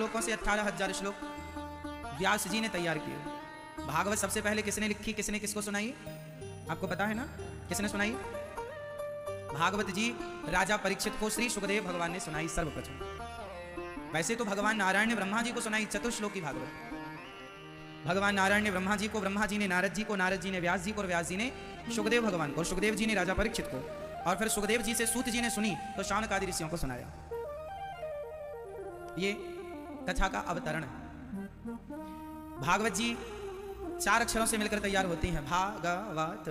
श्लोकों से 18,000 श्लोक व्यास जी ने तैयार किए। भागवत सबसे पहले किसने लिखी, किसने किसको सुनाई, आपको पता है ना? किसने सुनाई? भागवत जी राजा परीक्षित को श्री सुखदेव भगवान ने सुनाई सर्वप्रथम। वैसे तो भगवान नारायण ने ब्रह्मा जी को सुनाई चतुश्लोकी भागवत। भगवान नारायण ने ब्रह्मा जी को, ब्रह्मा जी ने नारद जी को, नारद जी ने व्यास जी को, और व्यास जी ने सुखदेव भगवान को, और सुखदेव जी ने राजा परीक्षित को, और फिर सुखदेव जी से सूत जी ने सुनी तो शानक आदि ऋषियों को सुनाया। ये कथा का अवतरण है। भागवत जी 4 अक्षरों से मिलकर तैयार होती हैं, भागवत।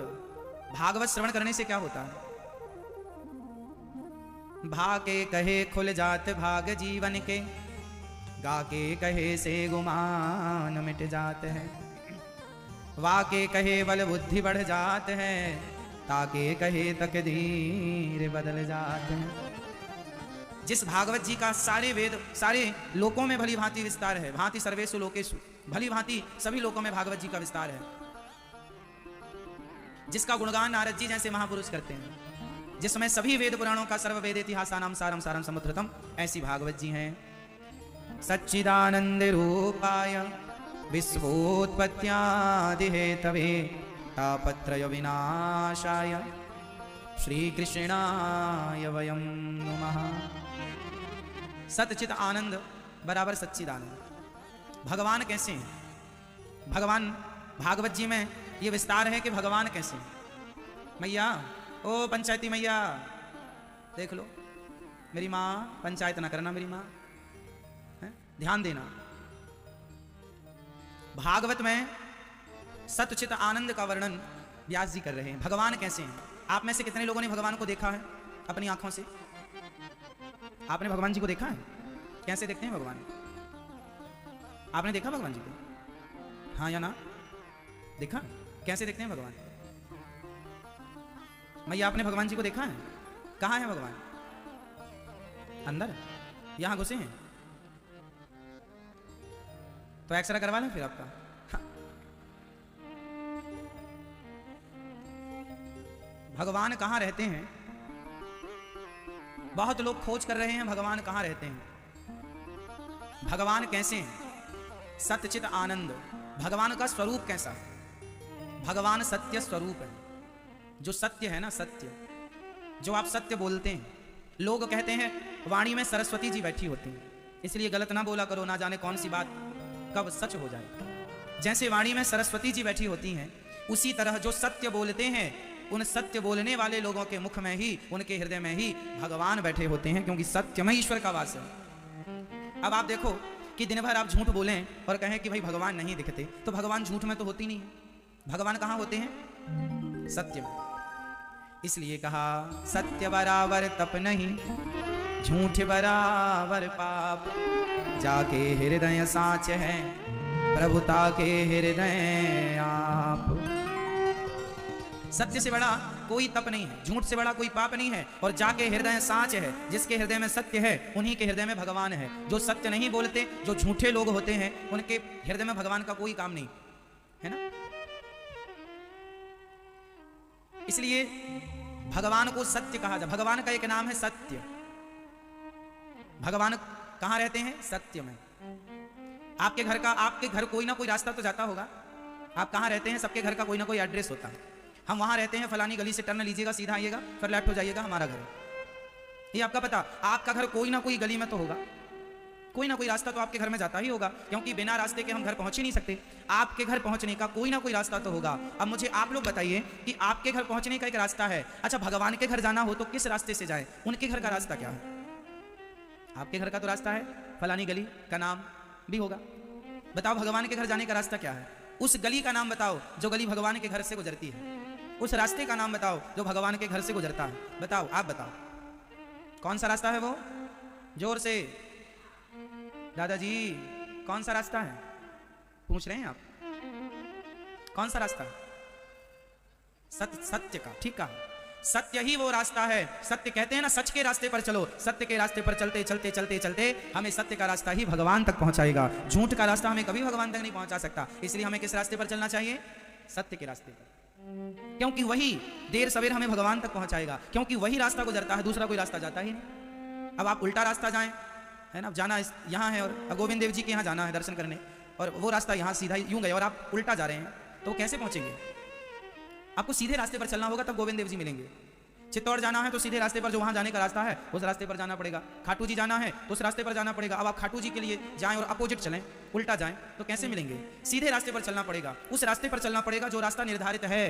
भागवत श्रवण करने से क्या होता है? भाके कहे खुल जात भाग जीवन के, गाके कहे से गुमान मिट जात है, वाके कहे बल बुद्धि बढ़ जात है, ताके कहे तकदीर बदल जात है। जिस भागवत जी का सारे वेद, सारे लोकों में भली भांति विस्तार है, भांति सर्वेषु लोकेषु, भली भांति सभी लोकों में भागवत जी का विस्तार है, जिसका गुणगान नारद जी जैसे महापुरुष करते हैं, जिसमें सभी वेद पुराणों का सर्व वेद इतिहासानाम सारम सारम समुद्रतम, ऐसी भागवत जी हैं। सच्चिदानंद रूपाय विश्वोत्पत्त्यादि हेतवे तापत्रय विनाशाय श्री कृष्णाय वयं नमः। सच्चिद आनंद बराबर सच्चिदानंद। भगवान कैसे हैं? भगवान भागवत जी में ये विस्तार है कि भगवान कैसे हैं। मैया, ओ पंचायती मैया, देख लो, मेरी माँ, पंचायत ना करना मेरी माँ, ध्यान देना। भागवत में सच्चित आनंद का वर्णन व्यास जी कर रहे हैं। भगवान कैसे हैं? आप में से कितने लोगों ने भगवान को देखा है अपनी आंखों से? आपने भगवान जी को देखा है? कैसे देखते हैं भगवान? आपने देखा भगवान जी को? हाँ या ना? देखा? कैसे देखते हैं भगवान? मैया, आपने भगवान जी को देखा है? कहाँ है भगवान? अंदर? यहां घुसे हैं? तो एक्सरे करवा लें फिर आपका। हाँ। भगवान कहाँ रहते हैं? बहुत लोग खोज कर रहे हैं भगवान कहाँ रहते हैं। भगवान कैसे हैं? सच्चित आनंद। भगवान का स्वरूप कैसा है? भगवान सत्य स्वरूप है। जो सत्य है ना, सत्य, जो आप सत्य बोलते हैं। लोग कहते हैं वाणी में सरस्वती जी बैठी होती हैं, इसलिए गलत ना बोला करो, ना जाने कौन सी बात कब सच हो जाए। जैसे वाणी में सरस्वती जी बैठी होती हैं, उसी तरह जो सत्य बोलते हैं, उन सत्य बोलने वाले लोगों के मुख में ही, उनके हृदय में ही भगवान बैठे होते हैं, क्योंकि सत्य में ईश्वर का वास है। अब आप देखो कि दिन भर आप झूठ बोलें और कहें कि भाई भगवान नहीं दिखते, तो भगवान झूठ में तो होती नहीं है। भगवान कहाँ होते हैं? सत्य में। इसलिए कहा सत्य बराबर तप नहीं, झूठ बराबर पाप, जाके हृदय साच है, प्रभुता के हृदय आप। सत्य से बड़ा कोई तप नहीं है, झूठ से बड़ा कोई पाप नहीं है, और जाके हृदय साच है, जिसके हृदय में सत्य है उन्हीं के हृदय में भगवान है। जो सत्य नहीं बोलते, जो झूठे लोग होते हैं, उनके हृदय में भगवान का कोई काम नहीं है ना। इसलिए भगवान को सत्य कहा जाए। भगवान का एक नाम है सत्य। भगवान कहाँ रहते हैं? सत्य में। आपके घर कोई ना कोई रास्ता तो जाता होगा। आप कहाँ रहते हैं? सबके घर का कोई ना कोई एड्रेस होता है। हम वहां रहते हैं, फलानी गली से टर्न लीजिएगा, सीधा आइएगा, फिर लेफ्ट हो जाइएगा, हमारा घर है। ये आपका पता। आपका घर कोई ना कोई गली में तो होगा, कोई ना कोई रास्ता तो आपके घर में जाता ही होगा, क्योंकि बिना रास्ते के हम घर पहुंच ही नहीं सकते। आपके घर पहुंचने का कोई ना कोई रास्ता तो होगा। अब मुझे आप लोग बताइए कि आपके घर पहुंचने का एक रास्ता है। अच्छा, भगवान के घर जाना हो तो किस रास्ते से जाए? उनके घर का रास्ता क्या है? आपके घर का तो रास्ता है, फलानी गली का नाम भी होगा। बताओ भगवान के घर जाने का रास्ता क्या है? उस गली का नाम बताओ जो गली भगवान के घर से गुजरती है। उस रास्ते का नाम बताओ जो भगवान के घर से गुजरता है। बताओ, आप बताओ कौन सा रास्ता है वो? जोर से दादाजी, कौन सा रास्ता है? पूछ रहे हैं आप, कौन सा रास्ता है? सत्य का। ठीक कहा, सत्य ही वो रास्ता है। सत्य कहते हैं ना, सच के रास्ते पर चलो। सत्य के रास्ते पर चलते चलते चलते चलते हमें सत्य का रास्ता ही भगवान तक पहुंचाएगा। झूठ का रास्ता हमें कभी भगवान तक नहीं पहुंचा सकता। इसलिए हमें किस रास्ते पर चलना चाहिए? सत्य के रास्ते पर, क्योंकि वही देर सवेर हमें भगवान तक पहुंचाएगा। क्योंकि वही रास्ता गुजरता है, दूसरा कोई रास्ता जाता ही नहीं। अब आप उल्टा रास्ता जाएं है ना, जाना यहाँ है और गोविंद देव जी के यहाँ जाना है दर्शन करने, और वो रास्ता यहाँ सीधा यूं गए और आप उल्टा जा रहे हैं, तो वो कैसे पहुँचेंगे? आपको सीधे रास्ते पर चलना होगा, तब गोविंद देव जी मिलेंगे। चित्तौड़ जाना है तो सीधे रास्ते पर जो वहाँ जाने का रास्ता है उस रास्ते पर जाना पड़ेगा। खाटू जी जाना है तो उस रास्ते पर जाना पड़ेगा। अब आप खाटू जी के लिए जाएं और अपोजिट चलें, उल्टा जाएं, तो कैसे मिलेंगे? सीधे रास्ते पर चलना पड़ेगा, उस रास्ते पर चलना पड़ेगा जो रास्ता निर्धारित है।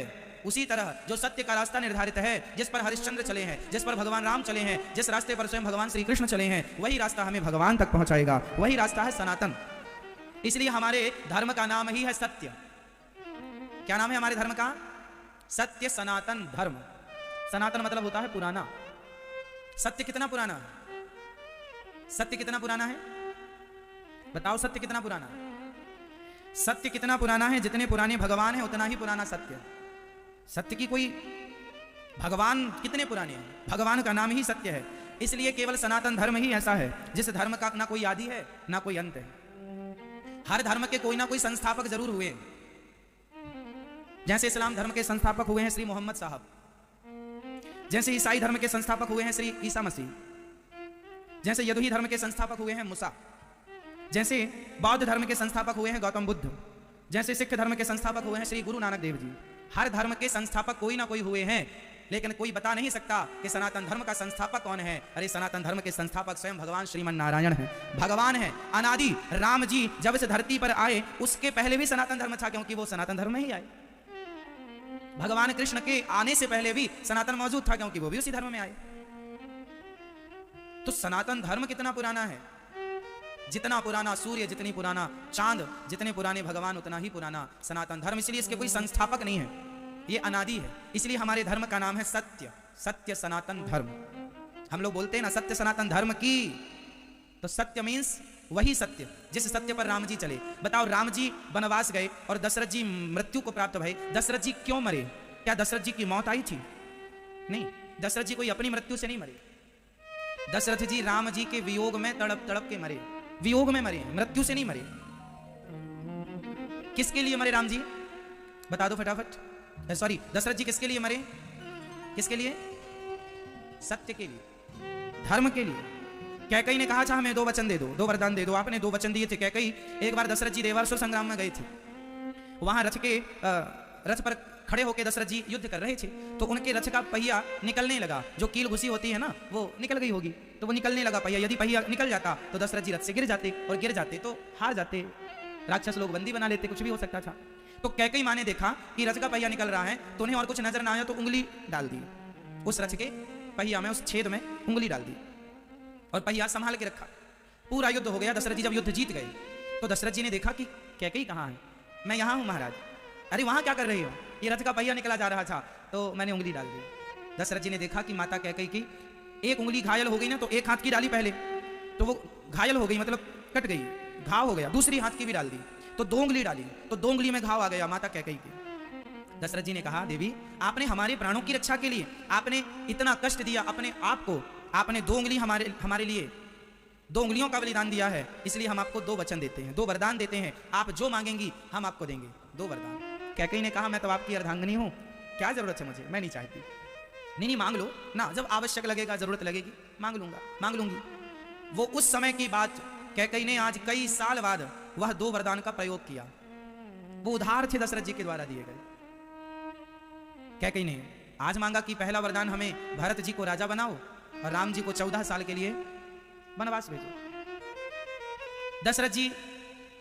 उसी तरह जो सत्य का रास्ता निर्धारित है, जिस पर हरिश्चंद्र चले हैं, जिस पर भगवान राम चले हैं, जिस रास्ते पर स्वयं भगवान श्री कृष्ण चले हैं, वही रास्ता हमें भगवान तक पहुंचाएगा। वही रास्ता है सनातन। इसलिए हमारे धर्म का नाम ही है सत्य। क्या नाम है हमारे धर्म का? सत्य सनातन धर्म। सनातन मतलब होता है पुराना। सत्य कितना पुराना है? सत्य कितना पुराना है? बताओ, सत्य कितना पुराना है? सत्य कितना पुराना है? जितने पुराने भगवान हैं उतना ही पुराना सत्य। सत्य की कोई, भगवान कितने पुराने हैं? भगवान का नाम ही सत्य है। इसलिए केवल सनातन धर्म ही ऐसा है जिस धर्म का ना कोई आदि है ना कोई अंत है। हर धर्म के कोई ना कोई संस्थापक जरूर हुए। जैसे इस्लाम धर्म के संस्थापक हुए हैं श्री मोहम्मद साहब, जैसे ईसाई धर्म के संस्थापक हुए हैं श्री ईसा मसीह, जैसे यदुही धर्म के संस्थापक हुए हैं मूसा, जैसे बौद्ध धर्म के संस्थापक हुए हैं गौतम बुद्ध, जैसे सिख धर्म के संस्थापक हुए हैं श्री गुरु नानक देव जी। हर धर्म के संस्थापक कोई ना कोई हुए हैं, लेकिन कोई बता नहीं सकता कि सनातन धर्म का संस्थापक कौन है। अरे सनातन धर्म के संस्थापक स्वयं भगवान श्रीमन नारायण है, भगवान है अनादि। राम जी जब इस धरती पर आए उसके पहले भी सनातन धर्म था, क्योंकि वो सनातन धर्म में ही आए। भगवान कृष्ण के आने से पहले भी सनातन मौजूद था, क्योंकि वो भी उसी धर्म में आए। तो सनातन धर्म कितना पुराना है? जितना पुराना सूर्य, जितनी पुराना चांद, जितने पुराने भगवान उतना ही पुराना सनातन धर्म। इसलिए इसके कोई संस्थापक नहीं है, ये अनादि है। इसलिए हमारे धर्म का नाम है सत्य, सत्य सनातन धर्म। हम लोग बोलते हैं ना सत्य सनातन धर्म की, तो सत्य मीन्स वही सत्य जिस सत्य पर राम जी चले। बताओ, राम जी वनवास गए और दशरथ जी मृत्यु को प्राप्त भये। दशरथ जी क्यों मरे? क्या दशरथ जी की मौत आई थी? नहीं, दशरथ जी कोई अपनी मृत्यु से नहीं मरे। दशरथ जी राम जी के वियोग में तड़प तड़प के मरे, वियोग में मरे, मृत्यु से नहीं मरे। किसके लिए मरे राम जी? बता दो फटाफट। सॉरी, दशरथ जी किसके लिए मरे? किसके लिए? सत्य के लिए, धर्म के लिए। कैकई ने कहा था हमें 2 वचन दे दो, 2 वरदान दे दो। आपने 2 वचन दिए थे। कैकई, एक बार दशरथ जी देवासुर संग्राम में गए थे, वहां रथ पर खड़े होकर दशरथ जी युद्ध कर रहे थे, तो उनके रथ का पहिया निकलने लगा। जो कील घुसी होती है ना, वो निकल गई होगी, तो वो निकलने लगा पहिया। यदि पहिया निकल जाता तो दशरथ जी रथ से गिर जाते, और गिर जाते तो हार जाते, राक्षस लोग बंदी बना लेते, कुछ भी हो सकता था। तो कैकई माँ ने देखा कि रथ का पहिया निकल रहा है, तो उन्हें और कुछ नजर ना आया, तो उंगली डाल दी उस रथ के पहिया में, उस छेद में उंगली डाल दी और पहिया संभाल के रखा। पूरा युद्ध हो गया। दशरथ जी जब युद्ध जीत गए तो दशरथ जी ने देखा कि कैकई कहाँ है? मैं यहाँ हूँ महाराज। अरे वहाँ क्या कर रही हो? ये रथ का पहिया निकला जा रहा था तो मैंने उंगली डाल दी। दशरथ जी ने देखा कि माता कैकई की एक उंगली घायल हो गई ना, तो एक हाथ की डाली पहले, तो वो घायल हो गई, मतलब कट गई, घाव हो गया। दूसरी हाथ की भी डाल दी, तो 2 उंगली डाली, तो 2 उंगली में घाव आ गया माता कैकई की। दशरथ जी ने कहा, देवी आपने हमारे प्राणों की रक्षा के लिए आपने इतना कष्ट दिया अपने आप को, आपने 2 उंगली हमारे लिए 2 उंगलियों का बलिदान दिया है, इसलिए हम आपको 2 वचन देते हैं, 2 वरदान देते हैं। आप जो मांगेंगी हम आपको देंगे, 2 वरदान। कैकई ने कहा, मैं तो आपकी अर्धांगिनी हूँ, क्या जरूरत है मुझे? मैं नहीं चाहती। नहीं मांग लो ना, जब आवश्यक लगेगा, जरूरत लगेगी, मांग लूंगी। वो उस समय की बात, कैकई ने आज कई साल बाद वह 2 वरदान का प्रयोग किया। वो उधार थे दशरथ जी के द्वारा दिए गए। कैकई ने आज मांगा कि पहला वरदान हमें भरत जी को राजा बनाओ और राम जी को 14 साल के लिए वनवास भेजो। दशरथ जी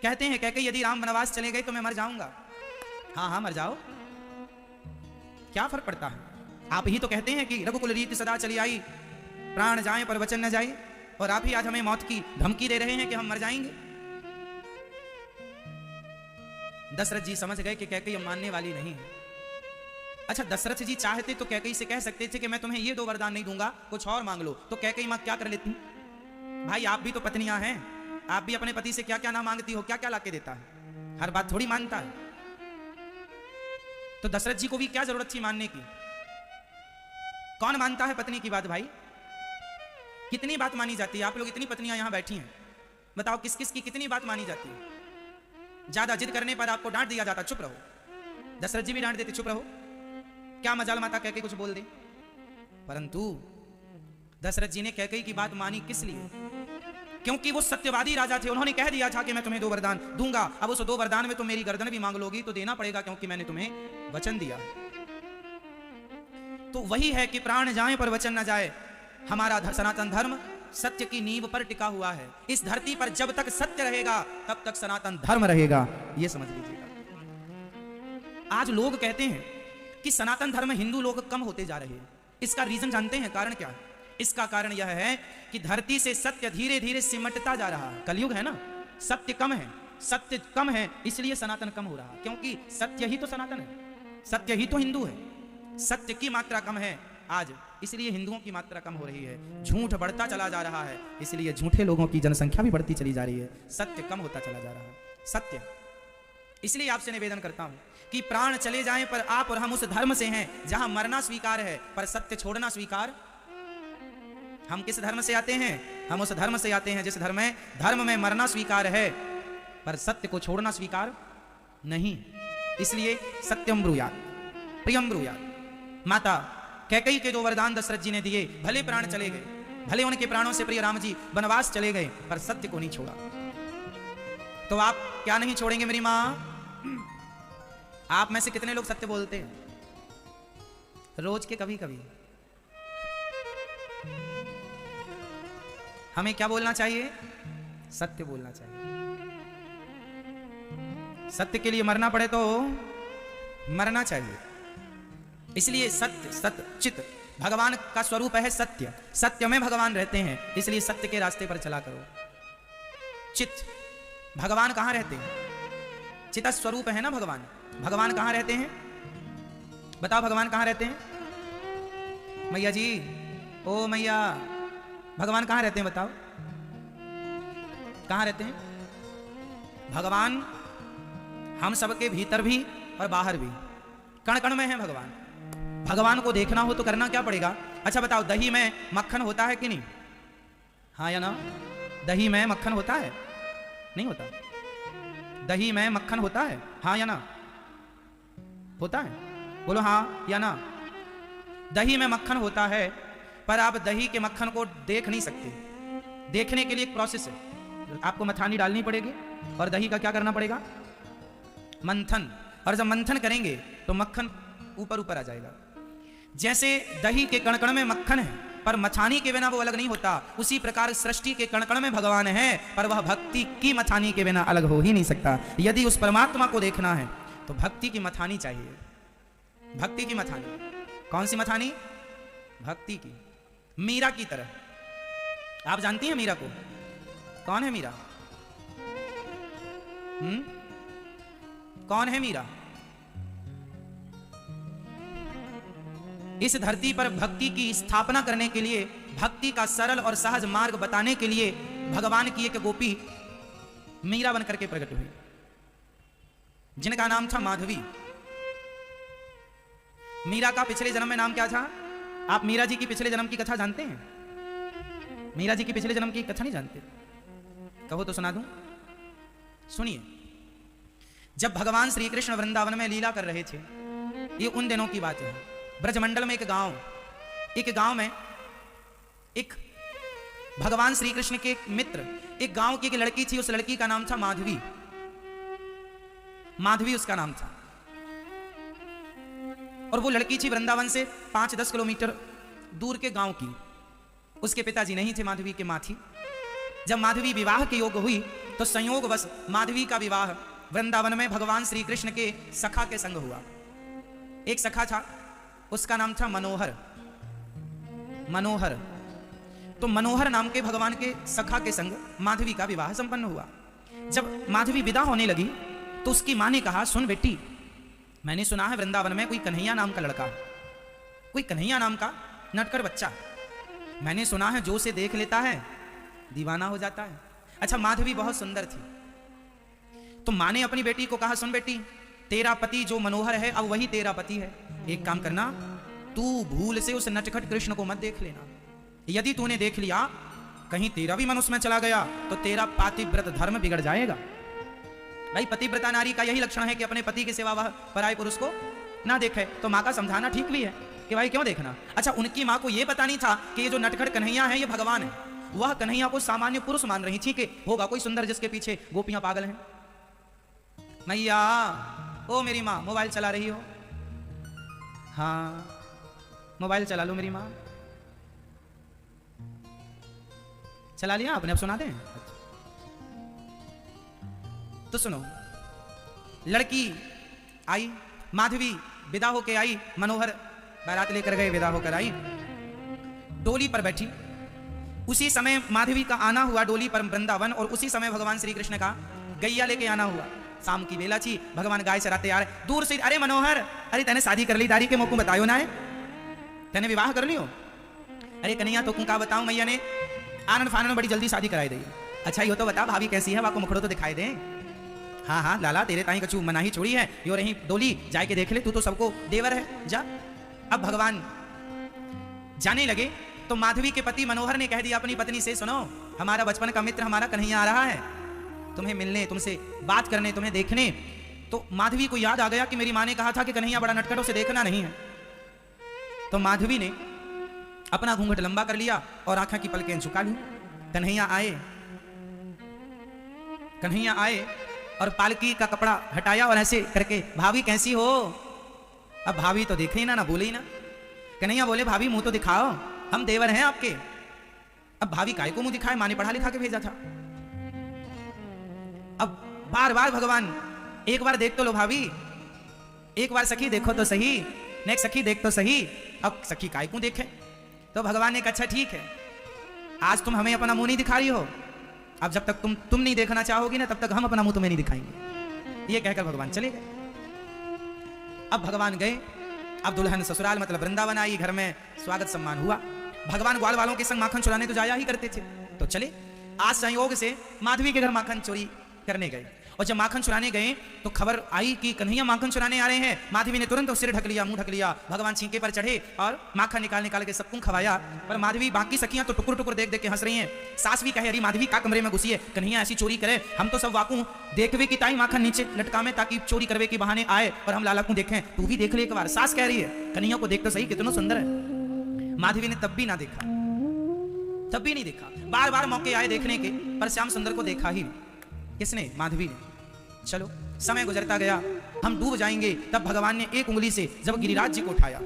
कहते हैं, कैकई यदि राम वनवास चले गए तो मैं मर जाऊंगा। हाँ मर जाओ, क्या फर्क पड़ता है? आप ही तो कहते हैं कि रघुकुल रीति सदा चली आई, प्राण जाए पर वचन न जाए, और आप ही आज हमें मौत की धमकी दे रहे हैं कि हम मर जाएंगे। दशरथ जी समझ गए कि कैकई अब मानने वाली नहीं है। अच्छा, दशरथ जी चाहते तो कैकई से कह सकते थे कि मैं तुम्हें ये 2 वरदान नहीं दूंगा, कुछ और मांग लो, तो कैकई मां क्या कर लेती? भाई आप भी तो पत्नियां हैं, आप भी अपने पति से क्या क्या ना मांगती हो, क्या क्या लाके देता है, हर बात थोड़ी मानता है। तो दशरथ जी को भी क्या जरूरत थी मानने की? कौन मानता है पत्नी की बात? भाई कितनी बात मानी जाती है? आप लोग इतनी पत्नियां यहां बैठी हैं, बताओ किस किस की कितनी बात मानी जाती है? ज्यादा जिद करने पर आपको डांट दिया जाता, चुप रहो। दशरथ जी भी डांट देते, चुप रहो, क्या मजाल माता कैकई कुछ बोल दे। परंतु दशरथ जी ने कैकई की बात मानी किस लिए? क्योंकि वो सत्यवादी राजा थे, उन्होंने कह दिया था कि मैं तुम्हें 2 वरदान दूंगा। अब उस 2 वरदान में तुम मेरी गर्दन भी मांग लोगी तो देना पड़ेगा, क्योंकि मैंने तुम्हें वचन दिया। तो वही है कि प्राण जाए पर वचन न जाए। हमारा सनातन धर्म सत्य की नींव पर टिका हुआ है। इस धरती पर जब तक सत्य रहेगा तब तक सनातन धर्म रहेगा, ये समझ लीजिएगा। आज लोग कहते हैं कि सनातन धर्म हिंदू लोग कम होते जा रहे हैं। इसका रीजन जानते हैं? कारण क्या है? इसका कारण यह है कि धरती से सत्य धीरे धीरे सिमटता जा रहा है। कलयुग है ना, सत्य कम है, सत्य कम है, इसलिए सनातन कम हो रहा है। क्योंकि सत्य ही तो सनातन है, सत्य ही तो हिंदू है। सत्य की मात्रा कम है आज, इसलिए हिंदुओं की मात्रा कम हो रही है। झूठ बढ़ता चला जा रहा है, इसलिए झूठे लोगों की जनसंख्या भी बढ़ती चली जा रही है। सत्य कम होता चला जा रहा है। सत्य, इसलिए आपसे निवेदन करता हूं कि प्राण चले जाएं पर आप और हम उस धर्म से हैं जहां मरना स्वीकार है पर सत्य छोड़ना स्वीकार। हम किस धर्म से आते हैं? हम उस धर्म से आते हैं जिस धर्म में मरना स्वीकार है पर सत्य को छोड़ना स्वीकार नहीं। इसलिए सत्यम ब्रूयात प्रियम ब्रूयात। माता कैकेयी के 2 वरदान दशरथ जी ने दिए, भले प्राण चले गए, भले उनके प्राणों से प्रिय राम जी वनवास चले गए, पर सत्य को नहीं छोड़ा। तो आप क्या नहीं छोड़ेंगे मेरी मां? आप में से कितने लोग सत्य बोलते हैं रोज के? कभी कभी हमें क्या बोलना चाहिए? सत्य बोलना चाहिए। सत्य के लिए मरना पड़े तो मरना चाहिए। इसलिए सत्य सत्य चित भगवान का स्वरूप है सत्य, सत्य में भगवान रहते हैं, इसलिए सत्य के रास्ते पर चला करो। चित भगवान कहां रहते हैं? चित स्वरूप है ना भगवान। भगवान कहां रहते हैं? बताओ भगवान कहां रहते हैं? मैया जी, ओ मैया, भगवान कहां रहते हैं? बताओ कहां रहते हैं भगवान? हम सबके भीतर भी और बाहर भी, कण कण में है भगवान। भगवान को देखना हो तो करना क्या पड़ेगा? अच्छा बताओ, दही में मक्खन होता है कि नहीं? हाँ या ना? दही में मक्खन होता है? नहीं होता। दही में मक्खन होता है? हाँ या ना? होता है? बोलो हाँ या ना। दही में मक्खन होता है, पर आप दही के मक्खन को देख नहीं सकते। देखने के लिए एक प्रोसेस है, आपको मथानी डालनी पड़ेगी और दही का क्या करना पड़ेगा? मंथन। और जब मंथन करेंगे तो मक्खन ऊपर ऊपर आ जाएगा। जैसे दही के कण-कण में मक्खन है पर मथानी के बिना वो अलग नहीं होता, उसी प्रकार सृष्टि के कण-कण में भगवान है पर वह भक्ति की मथानी के बिना अलग हो ही नहीं सकता। यदि उस परमात्मा को देखना है तो भक्ति की मथानी चाहिए। भक्ति की मथानी। कौन सी मथानी? भक्ति की। मीरा की तरह। आप जानती हैं मीरा को? कौन है मीरा? कौन है मीरा? इस धरती पर भक्ति की स्थापना करने के लिए, भक्ति का सरल और सहज मार्ग बताने के लिए भगवान की एक गोपी मीरा बनकर के प्रकट हुई, जिनका नाम था माधवी। मीरा का पिछले जन्म में नाम क्या था? आप मीरा जी की पिछले जन्म की कथा जानते हैं? मीरा जी की पिछले जन्म की कथा नहीं जानते? कहो तो सुना दूं। सुनिए, जब भगवान श्री कृष्ण वृंदावन में लीला कर रहे थे, ये उन दिनों की बात है। ब्रजमंडल में एक गांव में एक भगवान श्री कृष्ण के मित्र, एक गांव की एक लड़की थी। उस लड़की का नाम था माधवी। माधवी उसका नाम था। और वो लड़की थी वृंदावन से 5-10 किलोमीटर दूर के गांव की। उसके पिताजी नहीं थे, माधवी के मां थी। जब माधवी विवाह के योग्य हुई तो संयोगवश माधवी का विवाह वृंदावन में भगवान श्री कृष्ण के सखा के संग हुआ। एक सखा था, उसका नाम था मनोहर। मनोहर तो मनोहर नाम के भगवान के सखा के संग माधवी का विवाह संपन्न हुआ। जब माधवी विदा होने लगी तो उसकी मां ने कहा, सुन बेटी, मैंने सुना है वृंदावन में कोई कन्हैया नाम का लड़का, कोई कन्हैया नाम का नटकर बच्चा, मैंने सुना है जो उसे देख लेता है दीवाना हो जाता है। अच्छा, माधवी बहुत सुंदर थी। तो मां ने अपनी बेटी को कहा, सुन बेटी, तेरा पति जो मनोहर है अब वही तेरा पति है। एक काम करना, तू भूल से उस नटखट कृष्ण को मत देख लेना। यदि तूने देख लिया, कहीं तेरा भी मन उसमें चला गया तो तेरा पातिव्रत धर्म बिगड़ जाएगा। भाई, पतिव्रता नारी का यही लक्षण है कि अपने पति के सिवा वह पराये पुरुष को ना देखे। तो मां का समझाना ठीक भी है कि भाई क्यों देखना। अच्छा, उनकी मां को यह पता नहीं था कि ये जो नटखट कन्हैया है ये भगवान है। वह कन्हैया को सामान्य पुरुष मान रही थी कि होगा कोई सुंदर जिसके पीछे गोपियां पागल हैं। मैया, ओ मेरी माँ, मोबाइल चला रही हो? हाँ, मोबाइल चला लो मेरी माँ। चला लिया आपने, अब सुना दें? तो सुनो, लड़की आई, माधवी विदा होके आई, मनोहर बारात लेकर गए, विदा होकर आई, डोली पर बैठी। उसी समय माधवी का आना हुआ डोली पर वृंदावन, और उसी समय भगवान श्री कृष्ण का गैया लेके आना हुआ। शाम की बेला थी, भगवान गाय चराते आ रहे। दूर से, अरे मनोहर, अरे तैने शादी कर ली, दारी के मौको बतायो ना है, तैने विवाह कर लियो? अरे कन्हैया तो का बताऊं, मैया ने आनंद फानंद में बड़ी जल्दी शादी कराई दी। अच्छा यो तो बता, भाभी कैसी है, वाको मुखड़ो तो दिखाई दे। हाँ हाँ लाला, तेरे ताई कछु मनाही छोड़ी है, यो रही डोली, जाए के देख ले, तू तो सबको देवर है, जा। अब भगवान जाने लगे तो माधवी के पति मनोहर ने कह दिया अपनी पत्नी से, सुनो, हमारा बचपन का मित्र हमारा कन्हैया आ रहा है तुम्हें मिलने, तुमसे बात करने, तुम्हें देखने। तो माधवी को याद आ गया कि मेरी माँ ने कहा था कि कन्हैया बड़ा नटखट, उसे देखना नहीं है। तो माधवी ने अपना घूंघट लंबा कर लिया और आंखें की पलकें झुका ली। कन्हैया आए और पालकी का कपड़ा हटाया और ऐसे करके, भाभी कैसी हो? अब भाभी तो देखे ही ना बोले ही ना। कन्हैया बोले, भाभी मुंह तो दिखाओ, हम देवर हैं आपके। अब भाभी काय को मुंह दिखाए, माँ ने पढ़ा लिखा के भेजा था। अब बार बार भगवान, एक बार देख तो लो भाभी, एक बार सखी देखो तो सही, नेक्स्ट सखी देख तो सही। अब सखी काय को देखे? तो भगवान ने कहा, अच्छा ठीक है, आज तुम हमें अपना मुंह नहीं दिखा रही हो, अब जब तक तुम नहीं देखना चाहोगी ना, तब तक हम अपना मुंह तुम्हें नहीं दिखाएंगे। ये कहकर भगवान चले गए। अब भगवान गए, अब दुल्हन ससुराल मतलब वृंदावन आई, घर में स्वागत सम्मान हुआ। भगवान ग्वाल वालों के संग माखन चुराने तो जाया ही करते थे, तो चले। आज संयोग से माधवी के घर माखन चोरी करने गए, और जब माखन चुराने गए तो खबर आई कि कन्हैया माखन चुराने आ रहे हैं। माधवी ने तुरंत सिर ढक लिया, मुंह ढक लिया, भगवान छींके पर चढ़े और माखन निकाल के सबको खवाया। पर माधवी, बाकी सखियां तो टुकुर टुकुर देख देख के हंस रही हैं। सास भी कहे, अरे माधवी का कमरे में घुसी है, कन्हैया ऐसी चोरी करे, हम तो सब वाकू देखवे की ताई माखन नीचे लटका में, ताकि चोरी करवे के बहाने आए और हम लाला को देखें, तू भी देख ले एक बार। सास कह रही है, कन्हैया को देख तो सही, कितना सुंदर है। माधवी ने तब भी ना देखा, तब भी नहीं देखा। बार बार मौके आए देखने के, पर श्याम सुंदर को देखा ही नहीं। किसने? माधवी ने। चलो समय गुजरता गया, हम डूब जाएंगे। तब भगवान ने एक उंगली से जब गिरिराज जी को उठाया,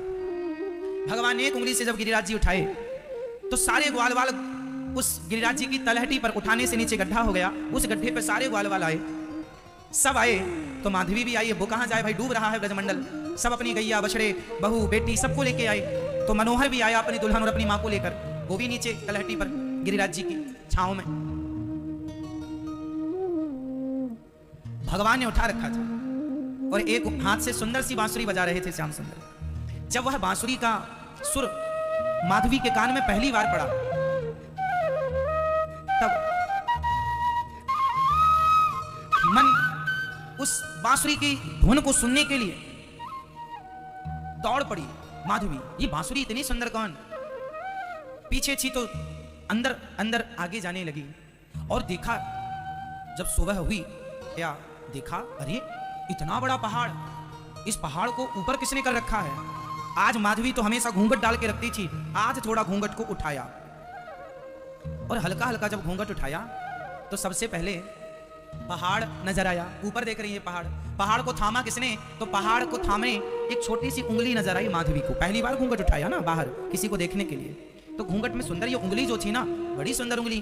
भगवान ने एक उंगली से जब गिरिराज जी उठाए तो सारे ग्वाल वाल उस गिरिराज जी की तलहटी पर उठाने से नीचे गड्ढा हो गया, उस गड्ढे पर सारे ग्वाल वाल आए, सब आए। तो माधवी भी आई, वो कहां जाए भाई, डूब रहा है ब्रजमंडल। सब अपनी गैया, बछड़े, बहू, बेटी सबको लेके आए। तो मनोहर भी आया अपनी दुल्हन और अपनी मां को लेकर, वो भी नीचे तलहटी पर गिरिराज जी की छांव में। भगवान ने उठा रखा था और एक हाथ से सुंदर सी बांसुरी बजा रहे थे श्याम सुंदर। जब वह बांसुरी का सुर माधवी के कान में पहली बार पड़ा, तब मन उस बांसुरी की धुन को सुनने के लिए दौड़ पड़ी। माधवी, ये बांसुरी इतनी सुंदर कौन? पीछे थी तो अंदर अंदर आगे जाने लगी और देखा, जब सुबह हुई क्या देखा, अरे इतना बड़ा पहाड़, इस पहाड़ को ऊपर किसने कर रखा है? आज माधवी तो हमेशा घूंघट डाल के रखती थी, आज थोड़ा घूंघट को उठाया और हल्का हल्का जब घूंघट उठाया तो सबसे पहले पहाड़ नजर आया। ऊपर देख रही है पहाड़, पहाड़ को थामा किसने? तो पहाड़ को थामे एक छोटी सी उंगली नजर आई माधवी को। पहली बार घूंघट उठाया ना बाहर किसी को देखने के लिए, तो घूंघट में सुंदर ये उंगली जो थी ना, बड़ी सुंदर उंगली।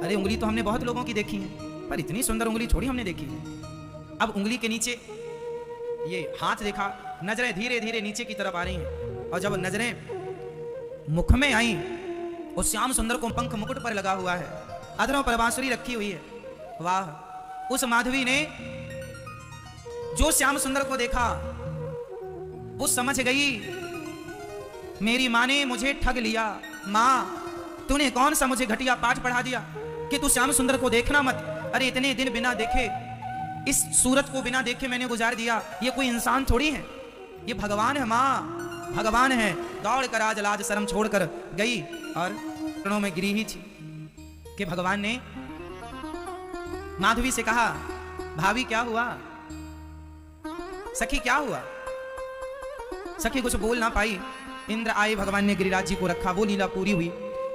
अरे उंगली तो हमने बहुत लोगों की देखी है, पर इतनी सुंदर उंगली थोड़ी हमने देखी है। अब उंगली के नीचे ये हाथ देखा, नजरें धीरे धीरे नीचे की तरफ आ रही हैं, और जब नजरें मुख में आई, उस श्याम सुंदर को पंख मुकुट पर लगा हुआ है, अधरों पर बांसुरी रखी हुई है। वाह! उस माधवी ने जो श्याम सुंदर को देखा, वो समझ गई मेरी माँ ने मुझे ठग लिया। माँ, तूने कौन सा मुझे घटिया पाठ पढ़ा दिया कि तू श्याम सुंदर को देखना मत। अरे इतने दिन बिना देखे, इस सूरत को बिना देखे मैंने गुजार दिया। ये कोई इंसान थोड़ी है, ये भगवान है माँ, भगवान है। दौड़ कर आज लाज शर्म छोड़कर गई और चरणों में गिरी ही थी कि भगवान ने माधवी से कहा, भाभी क्या हुआ? सखी क्या हुआ? सखी कुछ बोल ना पाई। इंद्र आए, भगवान ने गिरिराज जी को रखा, वो लीला पूरी हुई।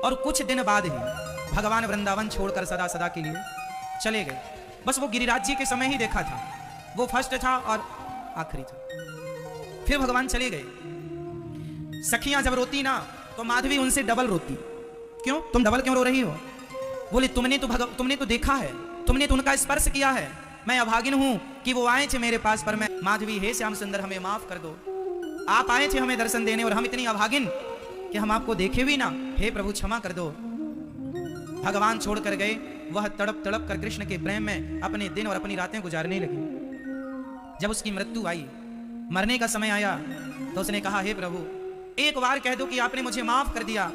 और कुछ दिन बाद ही भगवान वृंदावन छोड़कर सदा सदा के लिए चले गए। बस वो गिरिराज जी के समय ही देखा था, वो फर्स्ट था और आखिरी था। फिर भगवान चले गए। सखियां जब रोती ना तो माधवी उनसे डबल रोती। क्यों? तुम डबल क्यों रो रही हो? बोले तुमने तो देखा है, तुमने तो उनका स्पर्श किया है। मैं अभागिन हूं कि वो आए थे मेरे पास, पर मैं माधवी हे श्याम सुंदर हमें माफ कर दो। आप आए थे हमें दर्शन देने और हम इतनी अभागिन कि हम आपको देखे भी ना। हे प्रभु क्षमा कर दो। भगवान छोड़ कर गए। वह तड़प तड़प कर कृष्ण के प्रेम में अपने दिन और अपनी रातें गुजारने लगी। जब उसकी मृत्यु आई, मरने का समय आया, तो उसने कहा हे प्रभु एक बार कह दो कि आपने मुझे माफ कर दिया,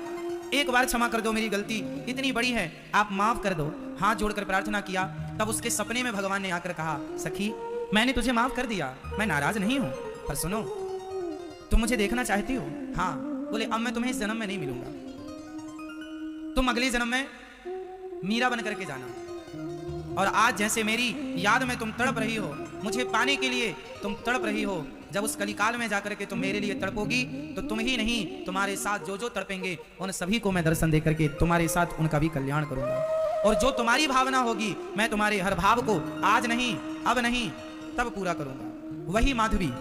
एक बार क्षमा कर दो, मेरी गलती इतनी बड़ी है, आप माफ कर दो। हाथ जोड़कर प्रार्थना किया। तब उसके सपने में भगवान ने आकर कहा सखी मैंने तुझे माफ कर दिया, मैं नाराज नहीं हूं, पर सुनो तुम मुझे देखना चाहती हो? हाँ। बोले अब मैं तुम्हें इस जन्म में नहीं मिलूंगा, तुम अगले जन्म में मीरा बन करके जाना। और आज जैसे मेरी याद में तुम तड़प रही हो, मुझे पाने के लिए तुम तड़प रही हो, जब उस कलिकाल में जाकर के तुम मेरे लिए तड़पोगी तो तुम ही नहीं, तुम्हारे साथ जो जो तड़पेंगे उन सभी को मैं दर्शन देकर के तुम्हारे साथ उनका भी कल्याण करूंगा। और जो तुम्हारी भावना होगी मैं तुम्हारे हर भाव को आज नहीं, अब नहीं, तब पूरा करूंगा। वही माधवी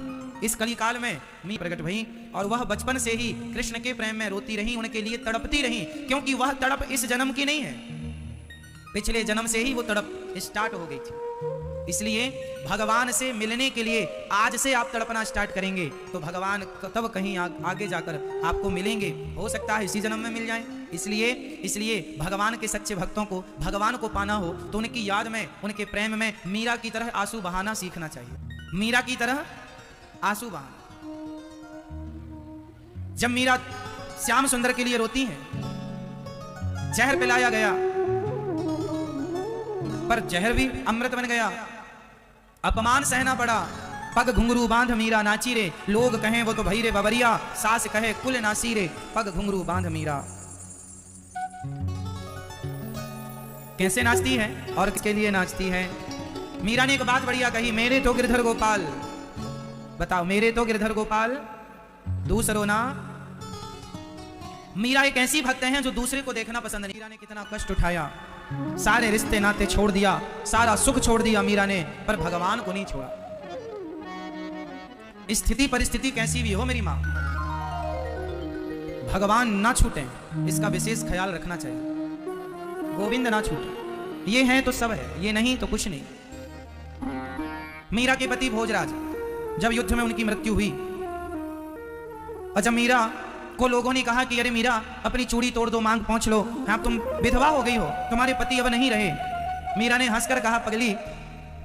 इस कलिकाल में मी प्रकट भई और वह बचपन से ही कृष्ण के प्रेम में रोती रही, उनके लिए तड़पती रही, क्योंकि वह तड़प इस जन्म की नहीं है, पिछले जन्म से ही वो तड़प स्टार्ट हो गई थी। इसलिए भगवान से मिलने के लिए आज से आप तड़पना स्टार्ट करेंगे तो भगवान तब कहीं आगे जाकर आपको मिलेंगे। हो सकता है इसी जन्म में मिल जाए। इसलिए भगवान के सच्चे भक्तों को भगवान को पाना हो तो उनकी याद में, उनके प्रेम में मीरा की तरह आंसू बहाना सीखना चाहिए। मीरा की तरह आंसू बहाना। जब मीरा श्याम सुंदर के लिए रोती हैं, जहर पिलाया गया पर जहर भी अमृत बन गया, अपमान सहना पड़ा, पग घुंघरू बांध मीरा नाची रे, लोग कहें वो तो भई रे बबरिया, सास कहे कुल नासी रे, पग घुंघरू बांध मीरा। कैसे नाचती है और किसके लिए नाचती है? मीरा ने एक बात बढ़िया कही, मेरे तो गिरधर गोपाल, बताओ मेरे तो गिरधर गोपाल दूसरो ना। मीरा एक ऐसी भक्त है जो दूसरे को देखना पसंद नहीं। मीरा ने कितना कष्ट उठाया, सारे रिश्ते नाते छोड़ दिया, सारा सुख छोड़ दिया मीरा ने, पर भगवान को नहीं छोड़ा। स्थिति परिस्थिति कैसी भी हो मेरी मां, भगवान ना छूटे, इसका विशेष ख्याल रखना चाहिए। गोविंद ना छूटे, ये है तो सब है, ये नहीं तो कुछ नहीं। मीरा के पति भोजराज जब युद्ध में उनकी मृत्यु हुई और जब मीरा को लोगों ने कहा कि अरे मीरा अपनी चूड़ी तोड़ दो, मांग पहुंच लो, अब तुम विधवा हो गई हो, तुम्हारे पति अब नहीं रहे। मीरा ने हंसकर कहा पगली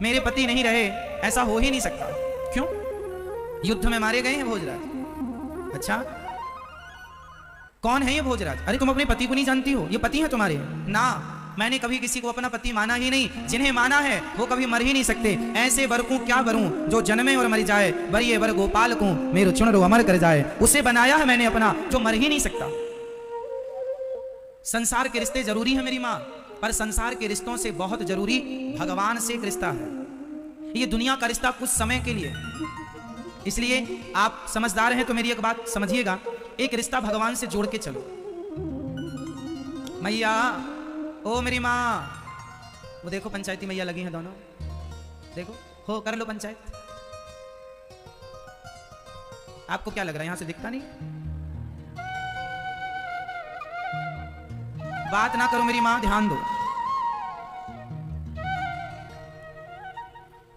मेरे पति नहीं रहे, ऐसा हो ही नहीं सकता। क्यों? युद्ध में मारे गए हैं भोजराज। अच्छा कौन है ये भोजराज? अरे तुम अपने पति को नहीं जानती हो, ये पति है तुम्हारे? ना, मैंने कभी किसी को अपना पति माना ही नहीं, जिन्हें माना है वो कभी मर ही नहीं सकते। ऐसे वर को क्या वरूं जो जन्मे और मर जाए, वरिये वर गोपाल को मेरो चुनरो अमर कर जाए। उसे बनाया है मैंने अपना जो मर ही नहीं सकता। संसार के रिश्ते जरूरी है मेरी माँ, पर संसार के रिश्तों से बहुत जरूरी भगवान से एक रिश्ता है। ये दुनिया का रिश्ता कुछ समय के लिए, इसलिए आप समझदार हैं तो मेरी एक बात समझिएगा, एक रिश्ता भगवान से जोड़ के चलो। मैया ओ मेरी माँ, वो देखो पंचायती मैया लगी हैं दोनों, देखो हो कर लो पंचायत। आपको क्या लग रहा है यहां से दिखता नहीं? बात ना करो मेरी मां, ध्यान दो।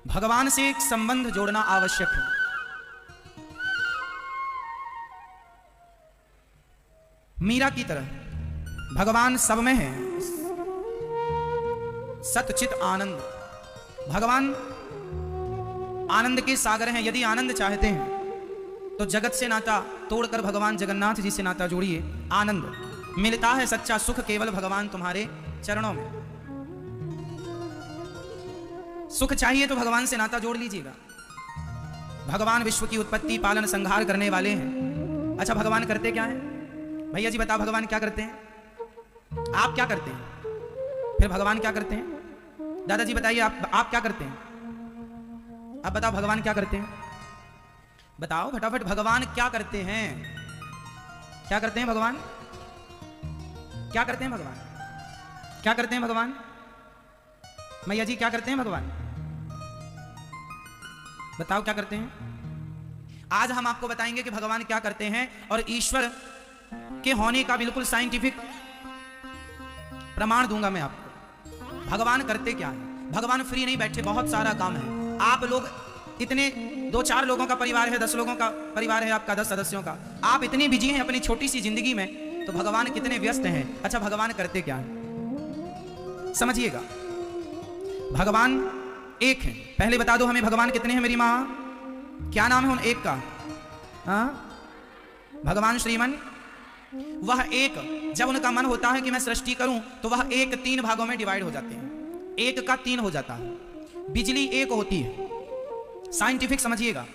भगवान से एक संबंध जोड़ना आवश्यक है। मीरा की तरह भगवान सब में है, सतचित आनंद। भगवान आनंद के सागर हैं। यदि आनंद चाहते हैं तो जगत से नाता तोड़कर भगवान जगन्नाथ जी से नाता जोड़िए, आनंद मिलता है। सच्चा सुख केवल भगवान तुम्हारे चरणों में। सुख चाहिए तो भगवान से नाता जोड़ लीजिएगा। भगवान विश्व की उत्पत्ति पालन संहार करने वाले हैं। अच्छा भगवान करते क्या है? भैया जी बताओ भगवान क्या करते हैं? आप क्या करते हैं? फिर भगवान क्या करते हैं? दादाजी बताइए आप क्या करते हैं? अब बताओ भगवान क्या करते हैं? बताओ फटाफट, भगवान क्या करते हैं? क्या करते हैं भगवान? क्या करते हैं भगवान? क्या करते हैं भगवान? मैया जी क्या करते हैं भगवान? बताओ क्या करते हैं? आज हम आपको बताएंगे कि भगवान क्या करते हैं, और ईश्वर के होने का बिल्कुल साइंटिफिक प्रमाण दूंगा मैं आपको। भगवान करते क्या है? भगवान फ्री नहीं बैठे, बहुत सारा काम है। आप लोग इतने 2-4 लोगों का परिवार है, 10 लोगों का परिवार है आपका, 10 सदस्यों का, आप इतने बिजी हैं अपनी छोटी सी जिंदगी में, तो भगवान कितने व्यस्त हैं। अच्छा भगवान करते क्या है समझिएगा। भगवान एक है। पहले बता दो हमें भगवान कितने हैं मेरी माँ? क्या नाम है उन एक का? हाँ, भगवान श्रीमन। वह एक, जब उनका मन होता है कि मैं सृष्टि करूं, तो वह एक 3 भागों में डिवाइड हो जाते हैं। एक का 3 हो जाता है। बिजली एक होती है, साइंटिफिक समझिएगा,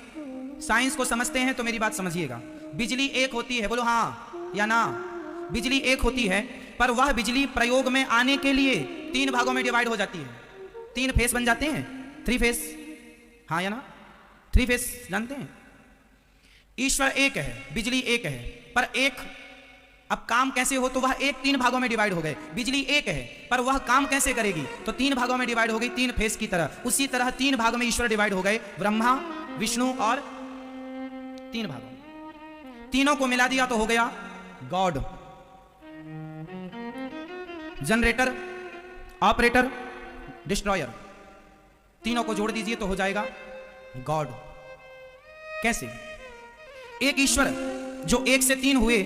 साइंस को समझते हैं तो मेरी बात समझिएगा। बिजली एक होती है, बोलो हाँ या ना। बिजली एक होती है, पर वह बिजली प्रयोग में आने के लिए 3 भागों में डिवाइड हो जाती है। 3 फेस बन जाते हैं, 3 फेस, हाँ या ना? 3 फेस जानते हैं? ईश्वर एक है, बिजली एक है, पर एक, अब काम कैसे हो, तो वह एक 3 भागों में डिवाइड हो गए। बिजली एक है, पर वह काम कैसे करेगी, तो 3 भागों में डिवाइड हो गई, 3 फेस की तरह। उसी तरह 3 भागों में ईश्वर डिवाइड हो गए, ब्रह्मा, विष्णु और 3 भागों। तीनों को मिला दिया तो हो गया गॉड। जनरेटर, ऑपरेटर, डिस्ट्रॉयर, तीनों को जोड़ दीजिए तो हो जाएगा गॉड। कैसे? एक ईश्वर जो 1 से 3 हुए,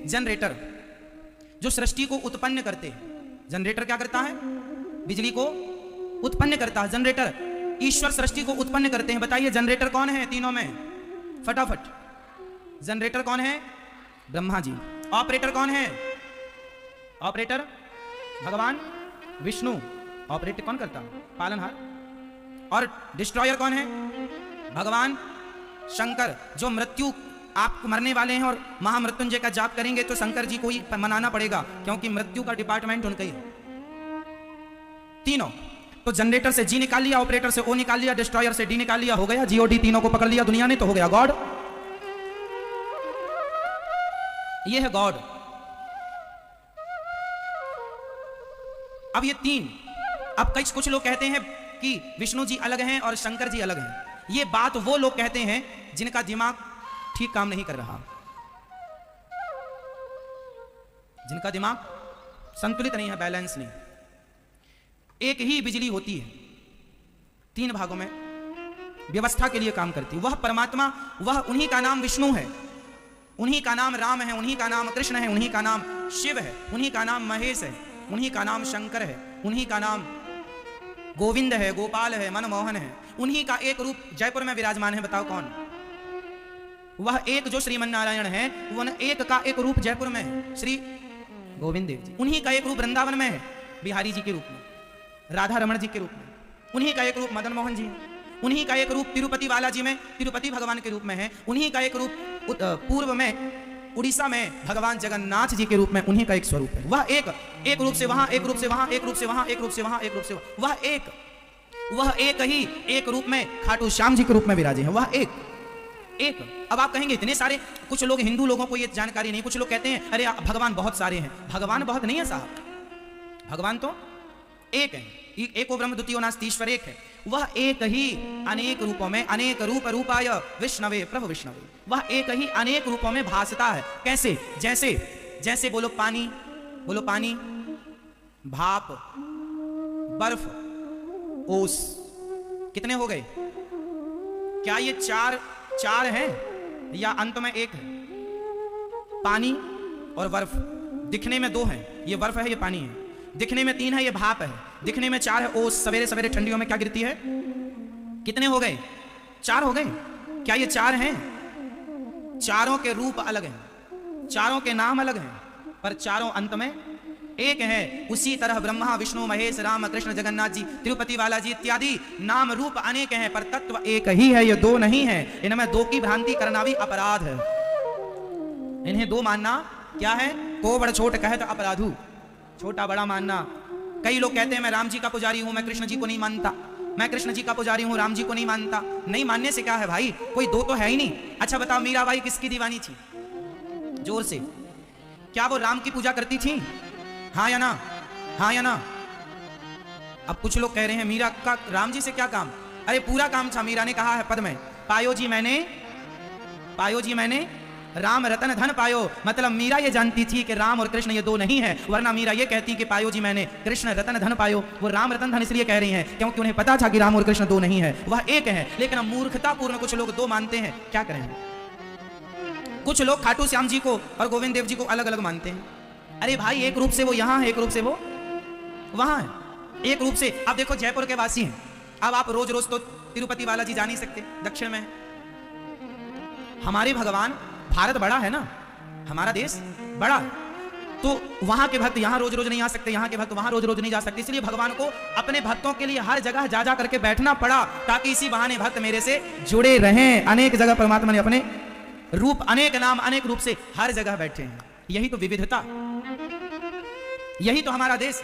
जनरेटर जो सृष्टि को उत्पन्न करते हैं। जनरेटर क्या करता है? बिजली को उत्पन्न करता है जनरेटर। ईश्वर सृष्टि को उत्पन्न करते हैं। बताइए जनरेटर कौन है तीनों में? फटाफट, जनरेटर कौन है? ब्रह्मा जी। ऑपरेटर कौन है? ऑपरेटर भगवान विष्णु। ऑपरेट कौन करता? पालनहार। और डिस्ट्रॉयर कौन है? भगवान शंकर। जो मृत्यु, आप मरने वाले हैं और महामृत्युंजय का जाप करेंगे तो शंकर जी को ही मनाना पड़ेगा, क्योंकि मृत्यु का डिपार्टमेंट उनका ही है। तीनों। तो जनरेटर से जी निकाल लिया, ऑपरेटर से ओ निकाल लिया, डिस्ट्रॉयर से डी निकाल लिया, हो गया जीओडी। तीनों को पकड़ लिया दुनिया ने तो हो गया गॉड। ये है गॉड। अब ये 3, अब कुछ लोग कहते हैं कि विष्णु जी अलग हैं और शंकर जी अलग हैं। ये बात वो लोग कहते हैं जिनका दिमाग ठीक काम नहीं कर रहा, जिनका दिमाग संतुलित नहीं है, बैलेंस नहीं। एक ही बिजली होती है, 3 भागों में व्यवस्था के लिए काम करती है। वह परमात्मा, वह उन्हीं का नाम विष्णु है, उन्हीं का नाम राम है, उन्हीं का नाम कृष्ण है, उन्हीं का नाम शिव है, उन्हीं का नाम महेश है, उन्हीं का नाम शंकर है, उन्हीं का नाम गोविंद है, गोपाल है, मनमोहन है। उन्हीं का एक रूप जयपुर में विराजमान है। बताओ कौन? वह एक जो श्रीमन नारायण है, वह एक का एक रूप जयपुर में है, श्री गोविंद देव जी। उन्हीं का एक रूप वृंदावन में है, बिहारी जी के रूप में, राधा रमण जी के रूप में। उन्हीं का एक रूप मदन मोहन जी है। उन्हीं का एक रूप तिरुपति बालाजी में तिरुपति भगवान के रूप में है। उन्हीं का एक रूप पूर्व में उड़ीसा में भगवान जगन्नाथ जी के रूप में, उन्हीं का एक स्वरूप है। वह एक रूप से वहां, एक रूप से वहां, एक रूप से वहां, एक रूप से वहां, एक रूप से वह एक ही एक रूप में खाटू श्याम जी के रूप में विराजे हैं। वह एक। अब आप कहेंगे इतने सारे, कुछ लोग हिंदू लोगों को ये जानकारी नहीं, कुछ लोग कहते हैं अरे भगवान बहुत सारे हैं। भगवान बहुत नहीं है साहब, भगवान तो एक है। एको ब्रह्म द्वितीयो नास्ति, ईश्वर एक है। वह एक ही अनेक रूपों में, अनेक रूप रूपाय विष्णवे प्रभु विष्णवे, वह एक ही अनेक रूपों में भासता है। कैसे? जैसे बोलो पानी, बोलो पानी, भाप, बर्फ, ओस। कितने हो गए? क्या ये चार हैं या अंत में एक है? पानी और बर्फ दिखने में 2 हैं, ये बर्फ है, ये पानी है। दिखने में 3 है, ये भाप है। दिखने में 4 है, ओस। सवेरे सवेरे ठंडियों में क्या गिरती है? कितने हो गए? 4 हो गए। क्या ये 4 हैं? चारों के रूप अलग हैं, चारों के नाम अलग हैं, पर चारों अंत में एक है। उसी तरह ब्रह्मा विष्णु महेश राम कृष्ण जगन्नाथ जी तिरुपति बालाजी इत्यादि नाम रूप अनेक हैं, पर तत्व एक ही है। ये 2 नहीं है। इनमें 2 की भ्रांति करना भी अपराध है। इन्हें 2 मानना क्या है? को बड़ छोट कहे तो अपराधु, छोटा बड़ा मानना। कई लोग कहते हैं मैं राम जी का पुजारी हूं, मैं कृष्ण जी को नहीं मानता, मैं कृष्ण जी का पुजारी हूं, राम जी को नहीं मानता। नहीं मानने से क्या है भाई? कोई 2 तो है ही नहीं। अच्छा बताओ, मीराबाई किसकी दीवानी थी? जोर से। क्या वो राम की पूजा करती थी? हाँ या ना? हाँ या ना? अब कुछ लोग कह रहे हैं मीरा का राम जी से क्या काम? अरे पूरा काम था। मीरा ने कहा है पद में, पायो जी मैंने राम रतन धन पायो। मतलब मीरा ये जानती थी कि राम और कृष्ण ये दो नहीं है, वरना मीरा ये कहती कि पायो जी मैंने कृष्ण रतन धन पायो। वो राम रतन धन इसलिए कह रही हैं क्योंकि उन्हें पता था कि राम और कृष्ण दो नहीं है, वह एक है। लेकिन अब मूर्खतापूर्ण कुछ लोग दो मानते हैं, क्या करें? कुछ लोग खाटू श्याम जी को और गोविंद देव जी को अलग अलग मानते हैं। अरे भाई, एक रूप से वो यहां है, एक रूप से वो वहां है, एक रूप से। अब देखो जयपुर के वासी हैं, अब आप रोज रोज तो तिरुपति बालाजी जा नहीं सकते, दक्षिण में। हमारे भगवान, भारत बड़ा है ना, हमारा देश बड़ा है, तो वहां के भक्त यहां रोज रोज नहीं आ सकते, यहां के भक्त वहां रोज रोज नहीं जा सकते। इसलिए भगवान को अपने भक्तों के लिए हर जगह जा करके बैठना पड़ा, ताकि इसी बहाने भक्त मेरे से जुड़े रहें। अनेक जगह परमात्मा ने अपने रूप, अनेक नाम, अनेक रूप से हर जगह बैठे हैं। यही तो विविधता, यही तो हमारा देश।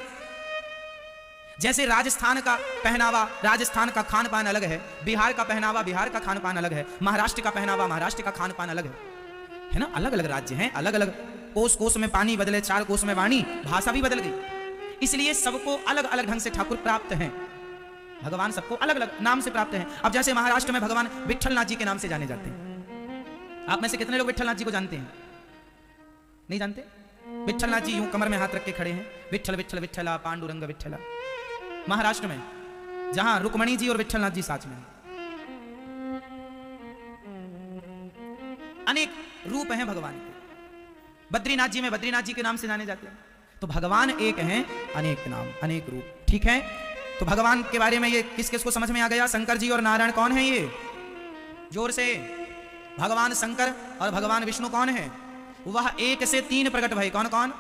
जैसे राजस्थान का पहनावा, राजस्थान का खान पान अलग है, बिहार का पहनावा, बिहार का खान पान अलग है, महाराष्ट्र का पहनावा, महाराष्ट्र का खान पान अलग है ना? अलग अलग राज्य हैं, अलग अलग कोस कोस में पानी बदले, चार कोस में वाणी, भाषा भी बदल गई। इसलिए सबको अलग अलग ढंग से ठाकुर प्राप्त हैं, भगवान सबको अलग अलग नाम से प्राप्त हैं। अब जैसे महाराष्ट्र में भगवान विट्ठलनाथ जी के नाम से जाने जाते हैं। आप में से कितने लोग विट्ठलनाथ जी को जानते हैं? नहीं जानते? विट्ठलनाथ जी यूं कमर में हाथ रख के खड़े हैं, विट्ठल विट्ठल विट्ठला पांडुरंग विट्ठला। महाराष्ट्र में जहां रुक्मणी जी और विट्ठलनाथ जी साथ में, अनेक रूप हैं भगवान के। बद्रीनाथ जी में बद्रीनाथ जी के नाम से जाने जाते हैं। तो भगवान एक हैं, अनेक नाम, अनेक रूप। ठीक है, तो भगवान के बारे में ये किस किस को समझ में आ गया? शंकर जी और नारायण कौन है? ये जोर से, भगवान शंकर और भगवान विष्णु कौन है? वह एक से तीन प्रकट भय। कौन कौन?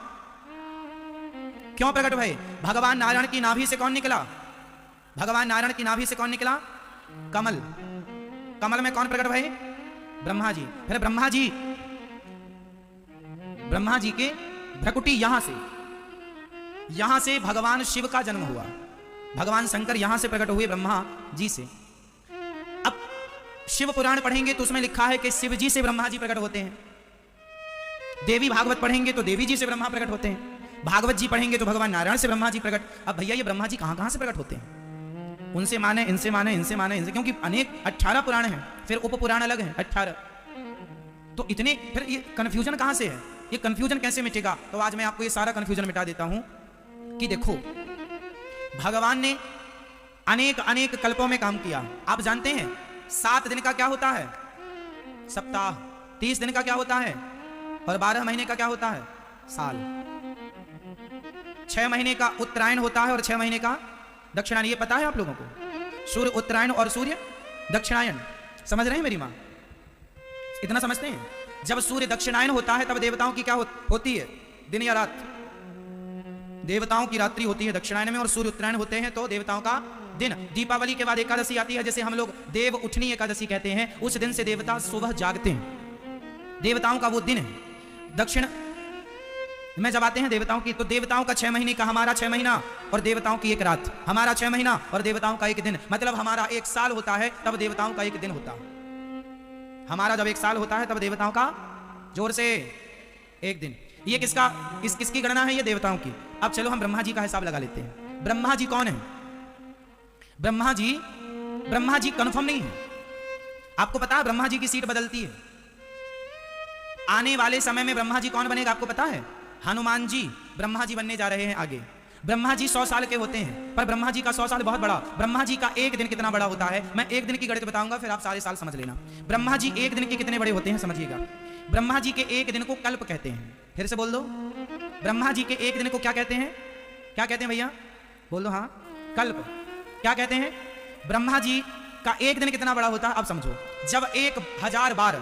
क्यों प्रकट भय? भगवान नारायण की नाभि से कौन निकला? भगवान नारायण की नाभि से कौन निकला? कमल। कमल में कौन प्रकट भय? ब्रह्मा जी। फिर ब्रह्मा जी के भ्रकुटी, यहां से भगवान शिव का जन्म हुआ। भगवान शंकर यहां से प्रकट हुए ब्रह्मा जी से। अब शिव पुराण पढ़ेंगे तो उसमें लिखा है कि शिव जी से ब्रह्मा जी प्रकट होते हैं। देवी भागवत पढ़ेंगे तो देवी जी से ब्रह्मा प्रकट होते हैं। भागवत जी पढ़ेंगे तो भगवान नारायण से ब्रह्मा जी प्रकट। अब भैया ये ब्रह्मा जी कहां कहां से प्रकट होते हैं? उनसे माने, इनसे माने, इनसे माने, इनसे, क्योंकि अनेक 18 पुराण हैं, फिर उप पुराण अलग हैं 18। तो इतने, फिर ये कंफ्यूजन कहां से है? ये कंफ्यूजन कैसे मिटेगा? तो आज मैं आपको ये सारा कंफ्यूजन मिटा देता हूं कि देखो, भगवान ने अनेक अनेक कल्पों में काम किया। आप जानते हैं 7 दिन का क्या होता है? सप्ताह। 30 दिन का क्या होता है? और 12 महीने का क्या होता है? साल। 6 महीने का उत्तरायण होता है और 6 महीने का दक्षिणायन। ये पता है आप लोगों को? सूर्य उत्तरायण और सूर्य दक्षिणायन। समझ रहे हैं मेरी मां? इतना समझते हैं? जब सूर्य दक्षिणायन होता है तब देवताओं की क्या होती है? दिन या रात? देवताओं की रात्रि होती है दक्षिणायन में, और सूर्य उत्तरायण होते हैं तो देवताओं का दिन। दीपावली के बाद एकादशी आती है, जैसे हम लोग देव उठनी एकादशी कहते हैं। उस दिन से देवता सुबह जागते हैं, देवताओं का वो दिन है। दक्षिण में जब आते हैं देवताओं की, तो देवताओं का 6 महीने का, हमारा 6 महीना और देवताओं की 1 रात। हमारा 6 महीना और देवताओं का 1 दिन। मतलब हमारा 1 साल होता है तब देवताओं का 1 दिन होता है। हमारा जब 1 साल होता है तब देवताओं का, जोर से, 1 दिन। ये किसकी गणना है? ये देवताओं की। अब चलो हम ब्रह्मा जी का हिसाब लगा लेते हैं। ब्रह्मा जी कौन है? ब्रह्मा जी कंफर्म नहीं है। आपको पता है ब्रह्मा जी की सीट बदलती है। आने वाले समय में ब्रह्मा जी कौन बनेगा आपको पता है? हनुमान जी ब्रह्मा जी बनने जा रहे हैं आगे। ब्रह्मा जी 100 साल के होते हैं, पर ब्रह्मा जी का 100 साल बहुत बड़ा। ब्रह्मा जी का 1 दिन कितना बड़ा होता है? मैं 1 दिन की गणित बताऊंगा, फिर आप सारे साल समझ लेना। ब्रह्मा जी 1 दिन के कितने बड़े होते हैं समझिएगा। ब्रह्मा जी के 1 दिन को कल्प कहते हैं। फिर से बोल दो, ब्रह्मा जी के 1 दिन को क्या कहते हैं? क्या कहते हैं भैया? बोल दो। हाँ, कल्प। क्या कहते हैं? ब्रह्मा जी का 1 दिन कितना बड़ा होता है? अब समझो, जब 1000 बार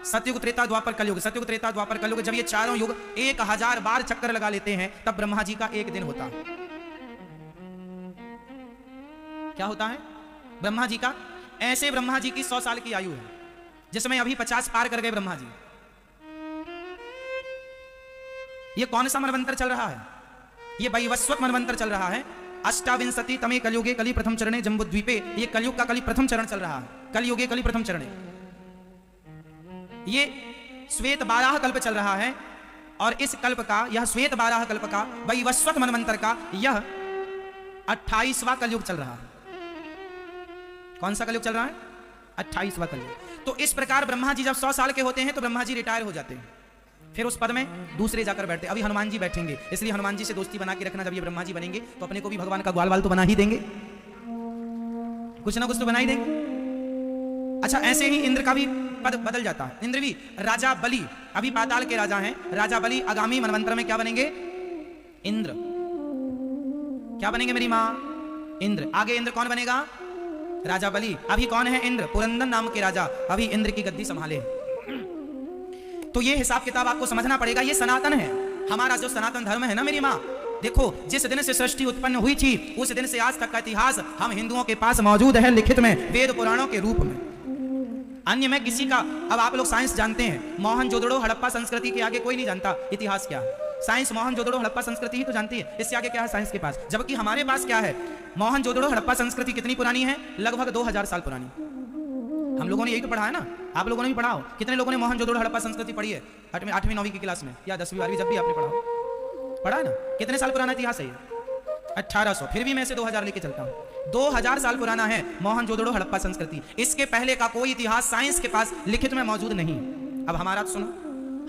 सतयुग, त्रेता, द्वापर, कलयुग, सतयुग, त्रेता, द्वापर, कलयुग, जब ये चारों युग 1000 बार चक्कर लगा लेते हैं तब ब्रह्मा जी का 1 दिन होता है। क्या होता है? ब्रह्मा जी का, ऐसे ब्रह्मा जी की 100 साल की आयु है, जिसमें अभी 50 पार कर गए ब्रह्मा जी। ये कौन सा मनवंतर चल रहा है? ये वैवस्वत मनवंतर चल रहा है। अष्टाविंशति तमे कलयुगे कली प्रथम चरणे जम्बुद्वीपे। ये कलयुग का कली प्रथम चरण चल रहा है। कलयुगे कली प्रथम चरणे। ये श्वेत 12 कल्प चल रहा है। और इस कल्प का, यह श्वेत 12 कल्प का, वैवस्वत मनवंतर का यह 28वां कलयुग चल रहा है। कौन सा कलयुग चल रहा है? 28वां कलयुग। तो इस प्रकार ब्रह्मा जी जब 100 साल के होते हैं तो ब्रह्मा जी रिटायर हो जाते हैं, फिर उस पद में दूसरे जाकर बैठते। अभी हनुमान जी बैठेंगे, इसलिए हनुमान जी से दोस्ती बना के रखना। जब ये ब्रह्मा जी बनेंगे तो अपने को भी भगवान का ग्वाल वाल तो बना ही देंगे, कुछ ना कुछ तो बना ही देंगे। अच्छा, ऐसे ही इंद्र का भी पद बदल जाता है। इंद्र भी, राजा बलि अभी पाताल के राजा हैं, राजा बलि आगामी मनवंतर में क्या बनेंगे? इंद्र। क्या बनेंगे मेरी मां? इंद्र। आगे इंद्र कौन बनेगा? राजा बलि। अभी कौन है? इंद्र, पुरंदन नाम के राजा अभी इंद्र की गद्दी संभाले। तो ये हिसाब किताब आपको समझना पड़ेगा। ये सनातन है, हमारा जो सनातन धर्म है ना मेरी माँ। देखो, जिस दिन से सृष्टि उत्पन्न हुई थी उस दिन से आज तक का इतिहास हम हिंदुओं के पास मौजूद है, लिखित में, वेद पुराणों के रूप में। अन्य में किसी का, अब आप लोग साइंस जानते हैं, मोहनजोदड़ो हड़प्पा संस्कृति के आगे कोई नहीं जानता इतिहास क्या है। साइंस मोहनजोदड़ो हड़प्पा संस्कृति ही तो जानती है, इससे आगे क्या है साइंस के पास। जबकि हमारे पास क्या है? मोहनजोदड़ो हड़प्पा संस्कृति कितनी पुरानी है? लगभग 2000 साल पुरानी। हम लोगों ने यही तो पढ़ा है ना, आप लोगों ने भी पढ़ा हो। कितने लोगों ने मोहनजोदड़ो हड़प्पा संस्कृति पढ़ी है? 8वीं 9वीं की क्लास में या 10वीं 12वीं, जब भी आपने पढ़ा है ना। कितने साल पुराना इतिहास है ये? 1800। फिर भी मैं इसे 2000 लेके चलता हूँ। 2000 साल पुराना है मोहनजोदड़ो हड़प्पा संस्कृति। इसके पहले का कोई इतिहास साइंस के पास लिखित में मौजूद नहीं। अब हमारा तो सुनो,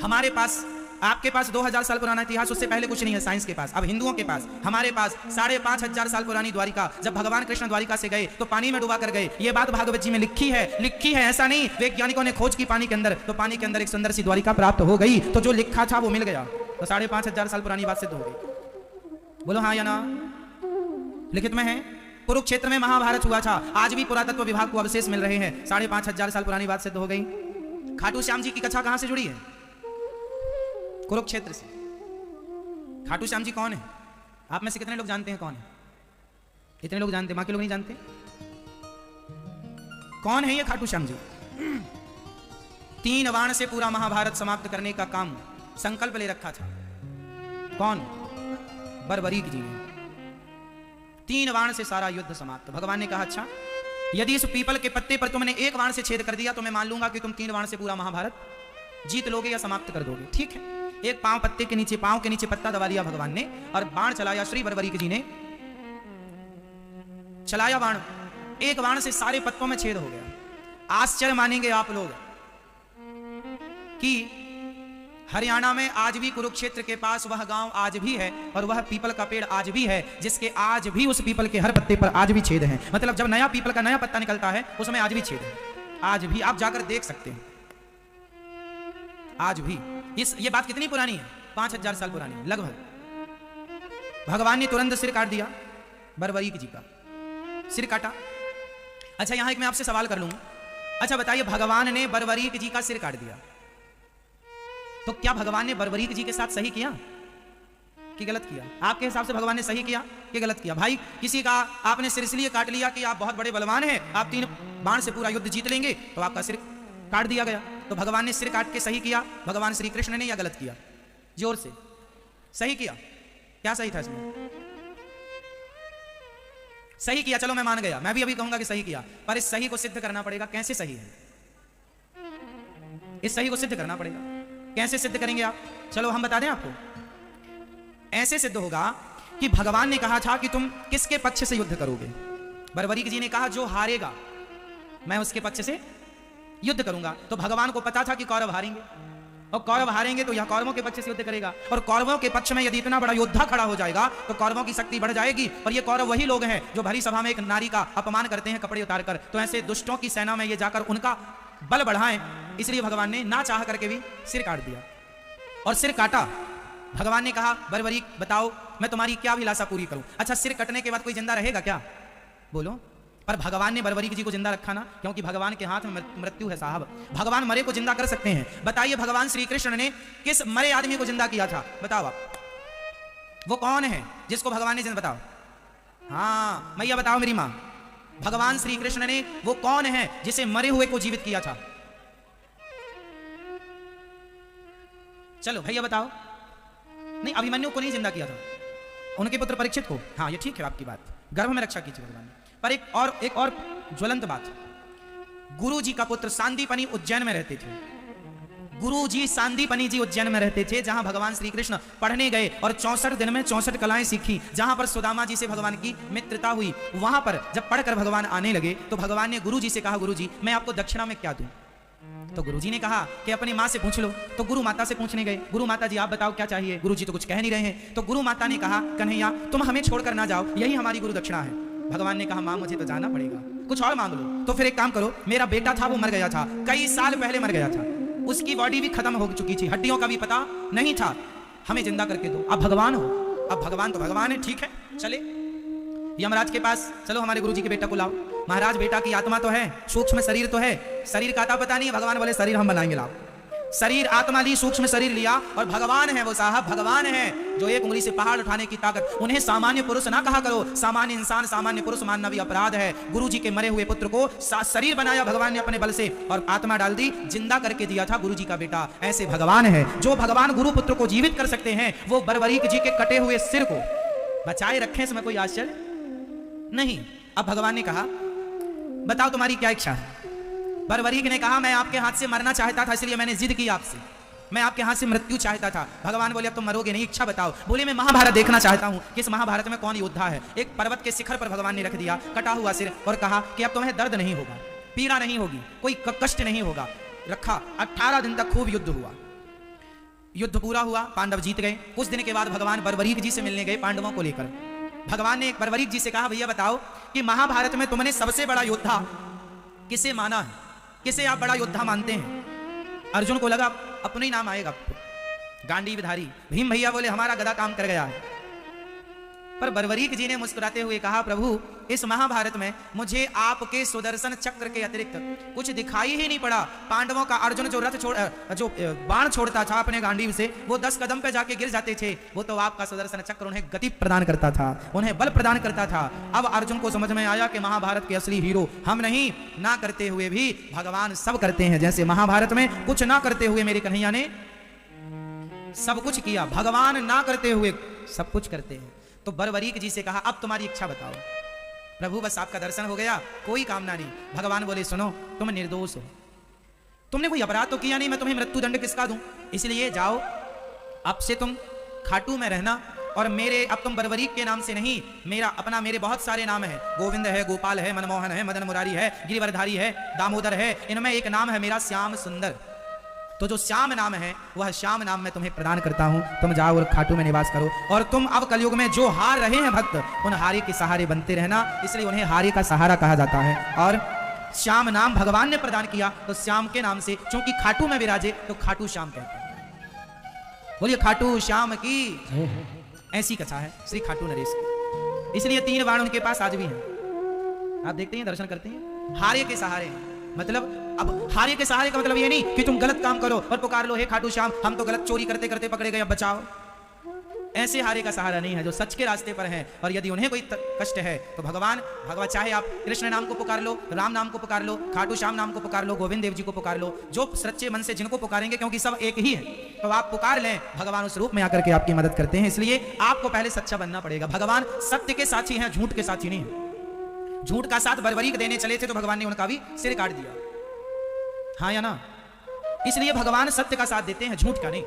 हमारे पास, आपके पास 2000 साल पुराना इतिहास, उससे पहले कुछ नहीं है साइंस के पास। अब हिंदुओं के पास, हमारे पास 5500 साल पुरानी द्वारिका। जब भगवान कृष्ण द्वारिका से गए तो पानी में डुबा कर गए। ये बात भागवत जी में लिखी है ऐसा नहीं, वैज्ञानिकों ने खोज की पानी के अंदर, तो पानी के अंदर एक सुंदर सी द्वारिका प्राप्त हो गई। तो जो लिखा था वो मिल गया, तो 5500 साल पुरानी बात सिद्ध हो गई। बोलो हाँ या ना? लिखित में है। कुरुक्षेत्र में महाभारत हुआ था, आज भी पुरातत्व विभाग को अवशेष मिल रहे हैं। 5500 साल पुरानी बात सिद्ध हो गई। खाटू श्याम जी की कथा कहां से जुड़ी है? कुरुक्षेत्र से। खाटू श्याम जी कौन है? आप में से कितने लोग जानते हैं कौन है? कितने लोग जानते हैं? बाकी लोग नहीं जानते कौन है ये खाटू श्याम जी? 3 बाण से पूरा महाभारत समाप्त करने का काम संकल्प ले रखा था। कौन? बर्बरीक जी ने। 3 बाण से सारा युद्ध समाप्त। भगवान ने कहा, अच्छा यदि इस पीपल के पत्ते पर तुमने 1 बाण से छेद कर दिया तो मैं मान लूंगा कि तुम 3 बाण से पूरा महाभारत जीत लोगे या समाप्त कर दोगे। ठीक है। एक पांव पत्ते के नीचे, पांव के नीचे पत्ता दबा दिया भगवान ने और बाण चलाया। श्री बर्बरीक जी ने चलाया बाण, 1 बाण से सारे पत्तों में छेद हो गया। आश्चर्य मानेंगे आप लोग कि हरियाणा में आज भी कुरुक्षेत्र के पास वह गांव आज भी है और वह पीपल का पेड़ आज भी है, जिसके आज भी उस पीपल के हर पत्ते पर आज भी छेद हैं। मतलब जब नया पीपल का नया पत्ता निकलता है उसमें आज भी छेद है। आज भी आप जाकर देख सकते हैं, आज भी। ये बात कितनी पुरानी है? 5000 साल पुरानी लगभग। भगवान ने तुरंत सिर काट दिया बर्बरीक जी का, सिर काटा। अच्छा, यहां एक मैं आपसे सवाल कर लूं। अच्छा बताइए, भगवान ने बर्बरीक जी का सिर काट दिया तो क्या भगवान ने बर्बरीक जी के साथ सही किया कि गलत किया? आपके हिसाब से भगवान ने सही किया कि गलत किया? भाई, किसी का आपने सिर इसलिए काट लिया कि आप बहुत बड़े बलवान हैं, आप 3 बाण से पूरा युद्ध जीत लेंगे, तो आपका सिर काट दिया गया। तो भगवान ने सिर काट के सही किया भगवान श्री कृष्ण ने या गलत किया? जोर से सही किया। क्या सही था इसमें? सही किया। चलो मैं मान गया, मैं भी अभी कहूंगा कि सही किया, पर इस सही को सिद्ध करना पड़ेगा। कैसे सही है? इस सही को सिद्ध करना पड़ेगा। कैसे सिद्ध करेंगे आप? चलो हम बता दें आपको। ऐसे सिद्ध होगा कि भगवान ने कहा था कि तुम किसके पक्ष से युद्ध करोगे? बर्बरीक जी ने कहा जो हारेगा मैं उसके पक्ष से युद्ध करूंगा। तो भगवान को पता था कि कौरव हारेंगे, और कौरव हारेंगे तो यह कौरवों के पक्ष से युद्ध करेगा। और कौरवों के पक्ष में यदि इतना बड़ा योद्धा खड़ा हो जाएगा तो कौरवों की शक्ति बढ़ जाएगी। और ये कौरव वही लोग हैं जो भरी सभा में एक नारी का अपमान करते हैं कपड़े उतार कर। तो ऐसे दुष्टों की सेना में ये जाकर उनका बल बढ़ाएं, इसलिए भगवान ने ना चाह करके भी सिर काट दिया। और सिर काटा। भगवान ने कहा, बर्बरीक बताओ मैं तुम्हारी क्या अभिलाषा पूरी करूं? अच्छा, सिर कटने के बाद कोई जिंदा रहेगा क्या? बोलो। पर भगवान ने बर्बरीक जी को जिंदा रखा ना, क्योंकि भगवान के हाथ में मृत्यु है साहब। भगवान मरे को जिंदा कर सकते हैं। बताइए भगवान श्री कृष्ण ने किस मरे आदमी को जिंदा किया था? बताओ आप, वो कौन है जिसको भगवान ने जिंदा? बताओ। हाँ मैया बताओ मेरी माँ, भगवान श्री कृष्ण ने वो कौन है जिसे मरे हुए को जीवित किया था? चलो भैया बताओ। नहीं, अभिमन्यु को नहीं जिंदा किया था, उनके पुत्र परीक्षित को। हाँ ये ठीक है आपकी बात, गर्भ में रक्षा कीजिए भगवान ने। पर एक और ज्वलंत बात, गुरु जी का पुत्र सांदीपनी उज्जैन में रहते थे। गुरु जी सांदीपनी जी उज्जैन में रहते थे, जहां भगवान श्री कृष्ण पढ़ने गए और 64 दिन में 64 कलाएं सीखी, जहां पर सुदामा जी से भगवान की मित्रता हुई। वहां पर जब पढ़कर भगवान आने लगे तो भगवान ने गुरु जी से कहा, गुरु जी मैं आपको दक्षिणा में क्या दूं? तो गुरु जी ने कहा कि अपनी माँ से पूछ लो। तो गुरु माता से पूछने गए, गुरु माता जी आप बताओ क्या चाहिए? गुरु जी तो कुछ कह नहीं रहे हैं। तो गुरु माता ने कहा, कन्हैया तुम हमें छोड़कर ना जाओ, यही हमारी गुरु दक्षिणा है। भगवान ने कहा, माँ मुझे तो जाना पड़ेगा, कुछ और मांग लो। तो फिर एक काम करो, मेरा बेटा था वो मर गया था, कई साल पहले मर गया था, उसकी बॉडी भी खत्म हो चुकी थी, हड्डियों का भी पता नहीं था, हमें जिंदा करके दो। अब भगवान हो, अब भगवान तो भगवान है, ठीक है चले यमराज के पास, चलो हमारे गुरुजी के बेटा को लाओ। महाराज बेटा की आत्मा तो है, सूक्ष्म शरीर तो है, शरीर का पता नहीं है। भगवान बोले शरीर हम बनाएंगे, लाओ। शरीर आत्मा ली, सूक्ष्म शरीर लिया, और भगवान है वो साहब, भगवान है जो एक उंगली से पहाड़ उठाने की ताकत। उन्हें सामान्य पुरुष ना कहा करो, सामान्य इंसान सामान्य पुरुष मानना भी अपराध है। गुरु जी के मरे हुए पुत्र को शरीर बनाया भगवान ने अपने बल से, और आत्मा डाल दी, जिंदा करके दिया था गुरु जी का बेटा। ऐसे भगवान है, जो भगवान गुरु पुत्र को जीवित कर सकते हैं, वो बर्बरीक जी के कटे हुए सिर को बचाए रखें, इसमें कोई आश्चर्य नहीं। अब भगवान ने कहा, बताओ तुम्हारी क्या इच्छा है? बर्बरीक ने कहा, मैं आपके हाथ से मरना चाहता था, इसलिए मैंने जिद की आपसे, मैं आपके हाथ से मृत्यु चाहता था। भगवान बोले, अब तुम मरोगे नहीं, इच्छा बताओ। बोले, मैं महाभारत देखना चाहता हूं कि इस महाभारत में कौन योद्धा है। एक पर्वत के शिखर पर भगवान ने रख दिया कटा हुआ सिर, और कहा कि अब तुम्हें दर्द नहीं होगा, पीड़ा नहीं होगी, कोई कष्ट नहीं होगा। रखा, 18 दिन तक खूब युद्ध हुआ। युद्ध पूरा हुआ, पांडव जीत गए। कुछ दिन के बाद भगवान बर्बरीक जी से मिलने गए पांडवों को लेकर। भगवान ने एक बर्बरीक जी से कहा, भैया बताओ कि महाभारत में तुमने सबसे बड़ा योद्धा किसे माना है, किसे आप बड़ा योद्धा मानते हैं? अर्जुन को लगा अपना ही नाम आएगा, गांडीवधारी। भीम भैया बोले, हमारा गदा काम कर गया है। पर बर्बरीक जी ने मुस्कुराते हुए कहा, प्रभु इस महाभारत में मुझे आपके सुदर्शन चक्र के अतिरिक्त कुछ दिखाई ही नहीं पड़ा। पांडवों का अर्जुन जो बाण छोड़ता था अपने गांडीव से, वो 10 कदम पे जाके गिर जाते थे, वो तो आपका सुदर्शन चक्र उन्हें गति प्रदान करता था, उन्हें बल प्रदान करता था। अब अर्जुन को समझ में आया कि महाभारत के असली हीरो हम नहीं, ना करते हुए भी भगवान सब करते हैं। जैसे महाभारत में कुछ ना करते हुए मेरे कन्हैया ने सब कुछ किया, भगवान ना करते हुए सब कुछ करते हैं। तो बर्बरीक जी से कहा, अब तुम्हारी इच्छा बताओ। प्रभु बस आपका दर्शन हो गया, कोई कामना नहीं। भगवान बोले, सुनो तुम निर्दोष हो, तुमने कोई अपराध तो किया नहीं, मैं तुम्हें मृत्यु दंड किसका दूं? इसलिए जाओ, अब से तुम खाटू में रहना, और मेरे अब तुम बर्बरीक के नाम से नहीं, मेरे बहुत सारे नाम है, गोविंद है, गोपाल है, मनमोहन है, मदन मुरारी है, गिरिवरधारी है, दामोदर है, इनमें एक नाम है मेरा श्याम सुंदर। तो जो श्याम नाम है, वह श्याम नाम मैं तुम्हें प्रदान करता हूं। तुम जाओ और खाटू में निवास करो, और तुम अब कलयुग में जो हार रहे हैं भक्त, उन हारे के सहारे बनते रहना, इसलिए उन्हें हारे का सहारा कहा जाता है। और श्याम नाम भगवान ने प्रदान किया, तो श्याम के नाम से चूंकि खाटू में विराजे, तो खाटू श्याम कहते हैं। बोलिए खाटू श्याम की। ऐसी कथा है श्री खाटू नरेश की, इसलिए 3 बाण उनके पास आज भी हैं। आप देखते हैं, दर्शन करते हैं, हारे के सहारे। मतलब अब हारे के सहारे का मतलब ये नहीं कि तुम गलत काम करो और पुकार लो, हे खाटू श्याम हम तो गलत चोरी करते करते पकड़े गए, अब बचाओ। ऐसे हारे का सहारा नहीं है, जो सच के रास्ते पर हैं, और यदि उन्हें कोई कष्ट है तो भगवान चाहे आप कृष्ण नाम को पुकार लो, राम नाम को पुकार लो, खाटू श्याम नाम को पुकार लो, गोविंद देव जी को पुकार लो, जो सच्चे मन से जिनको पुकारेंगे, क्योंकि सब एक ही है, तो आप पुकार लें, भगवान उस रूप में आकर के आपकी मदद करते हैं। इसलिए आपको पहले सच्चा बनना पड़ेगा। भगवान सत्य के साथी हैं, झूठ के साथी नहीं है। झूठ का साथ बर्बरीक देने चले थे तो भगवान ने उनका भी सिर काट दिया, हाँ या ना? इसलिए भगवान सत्य का साथ देते हैं, झूठ का नहीं।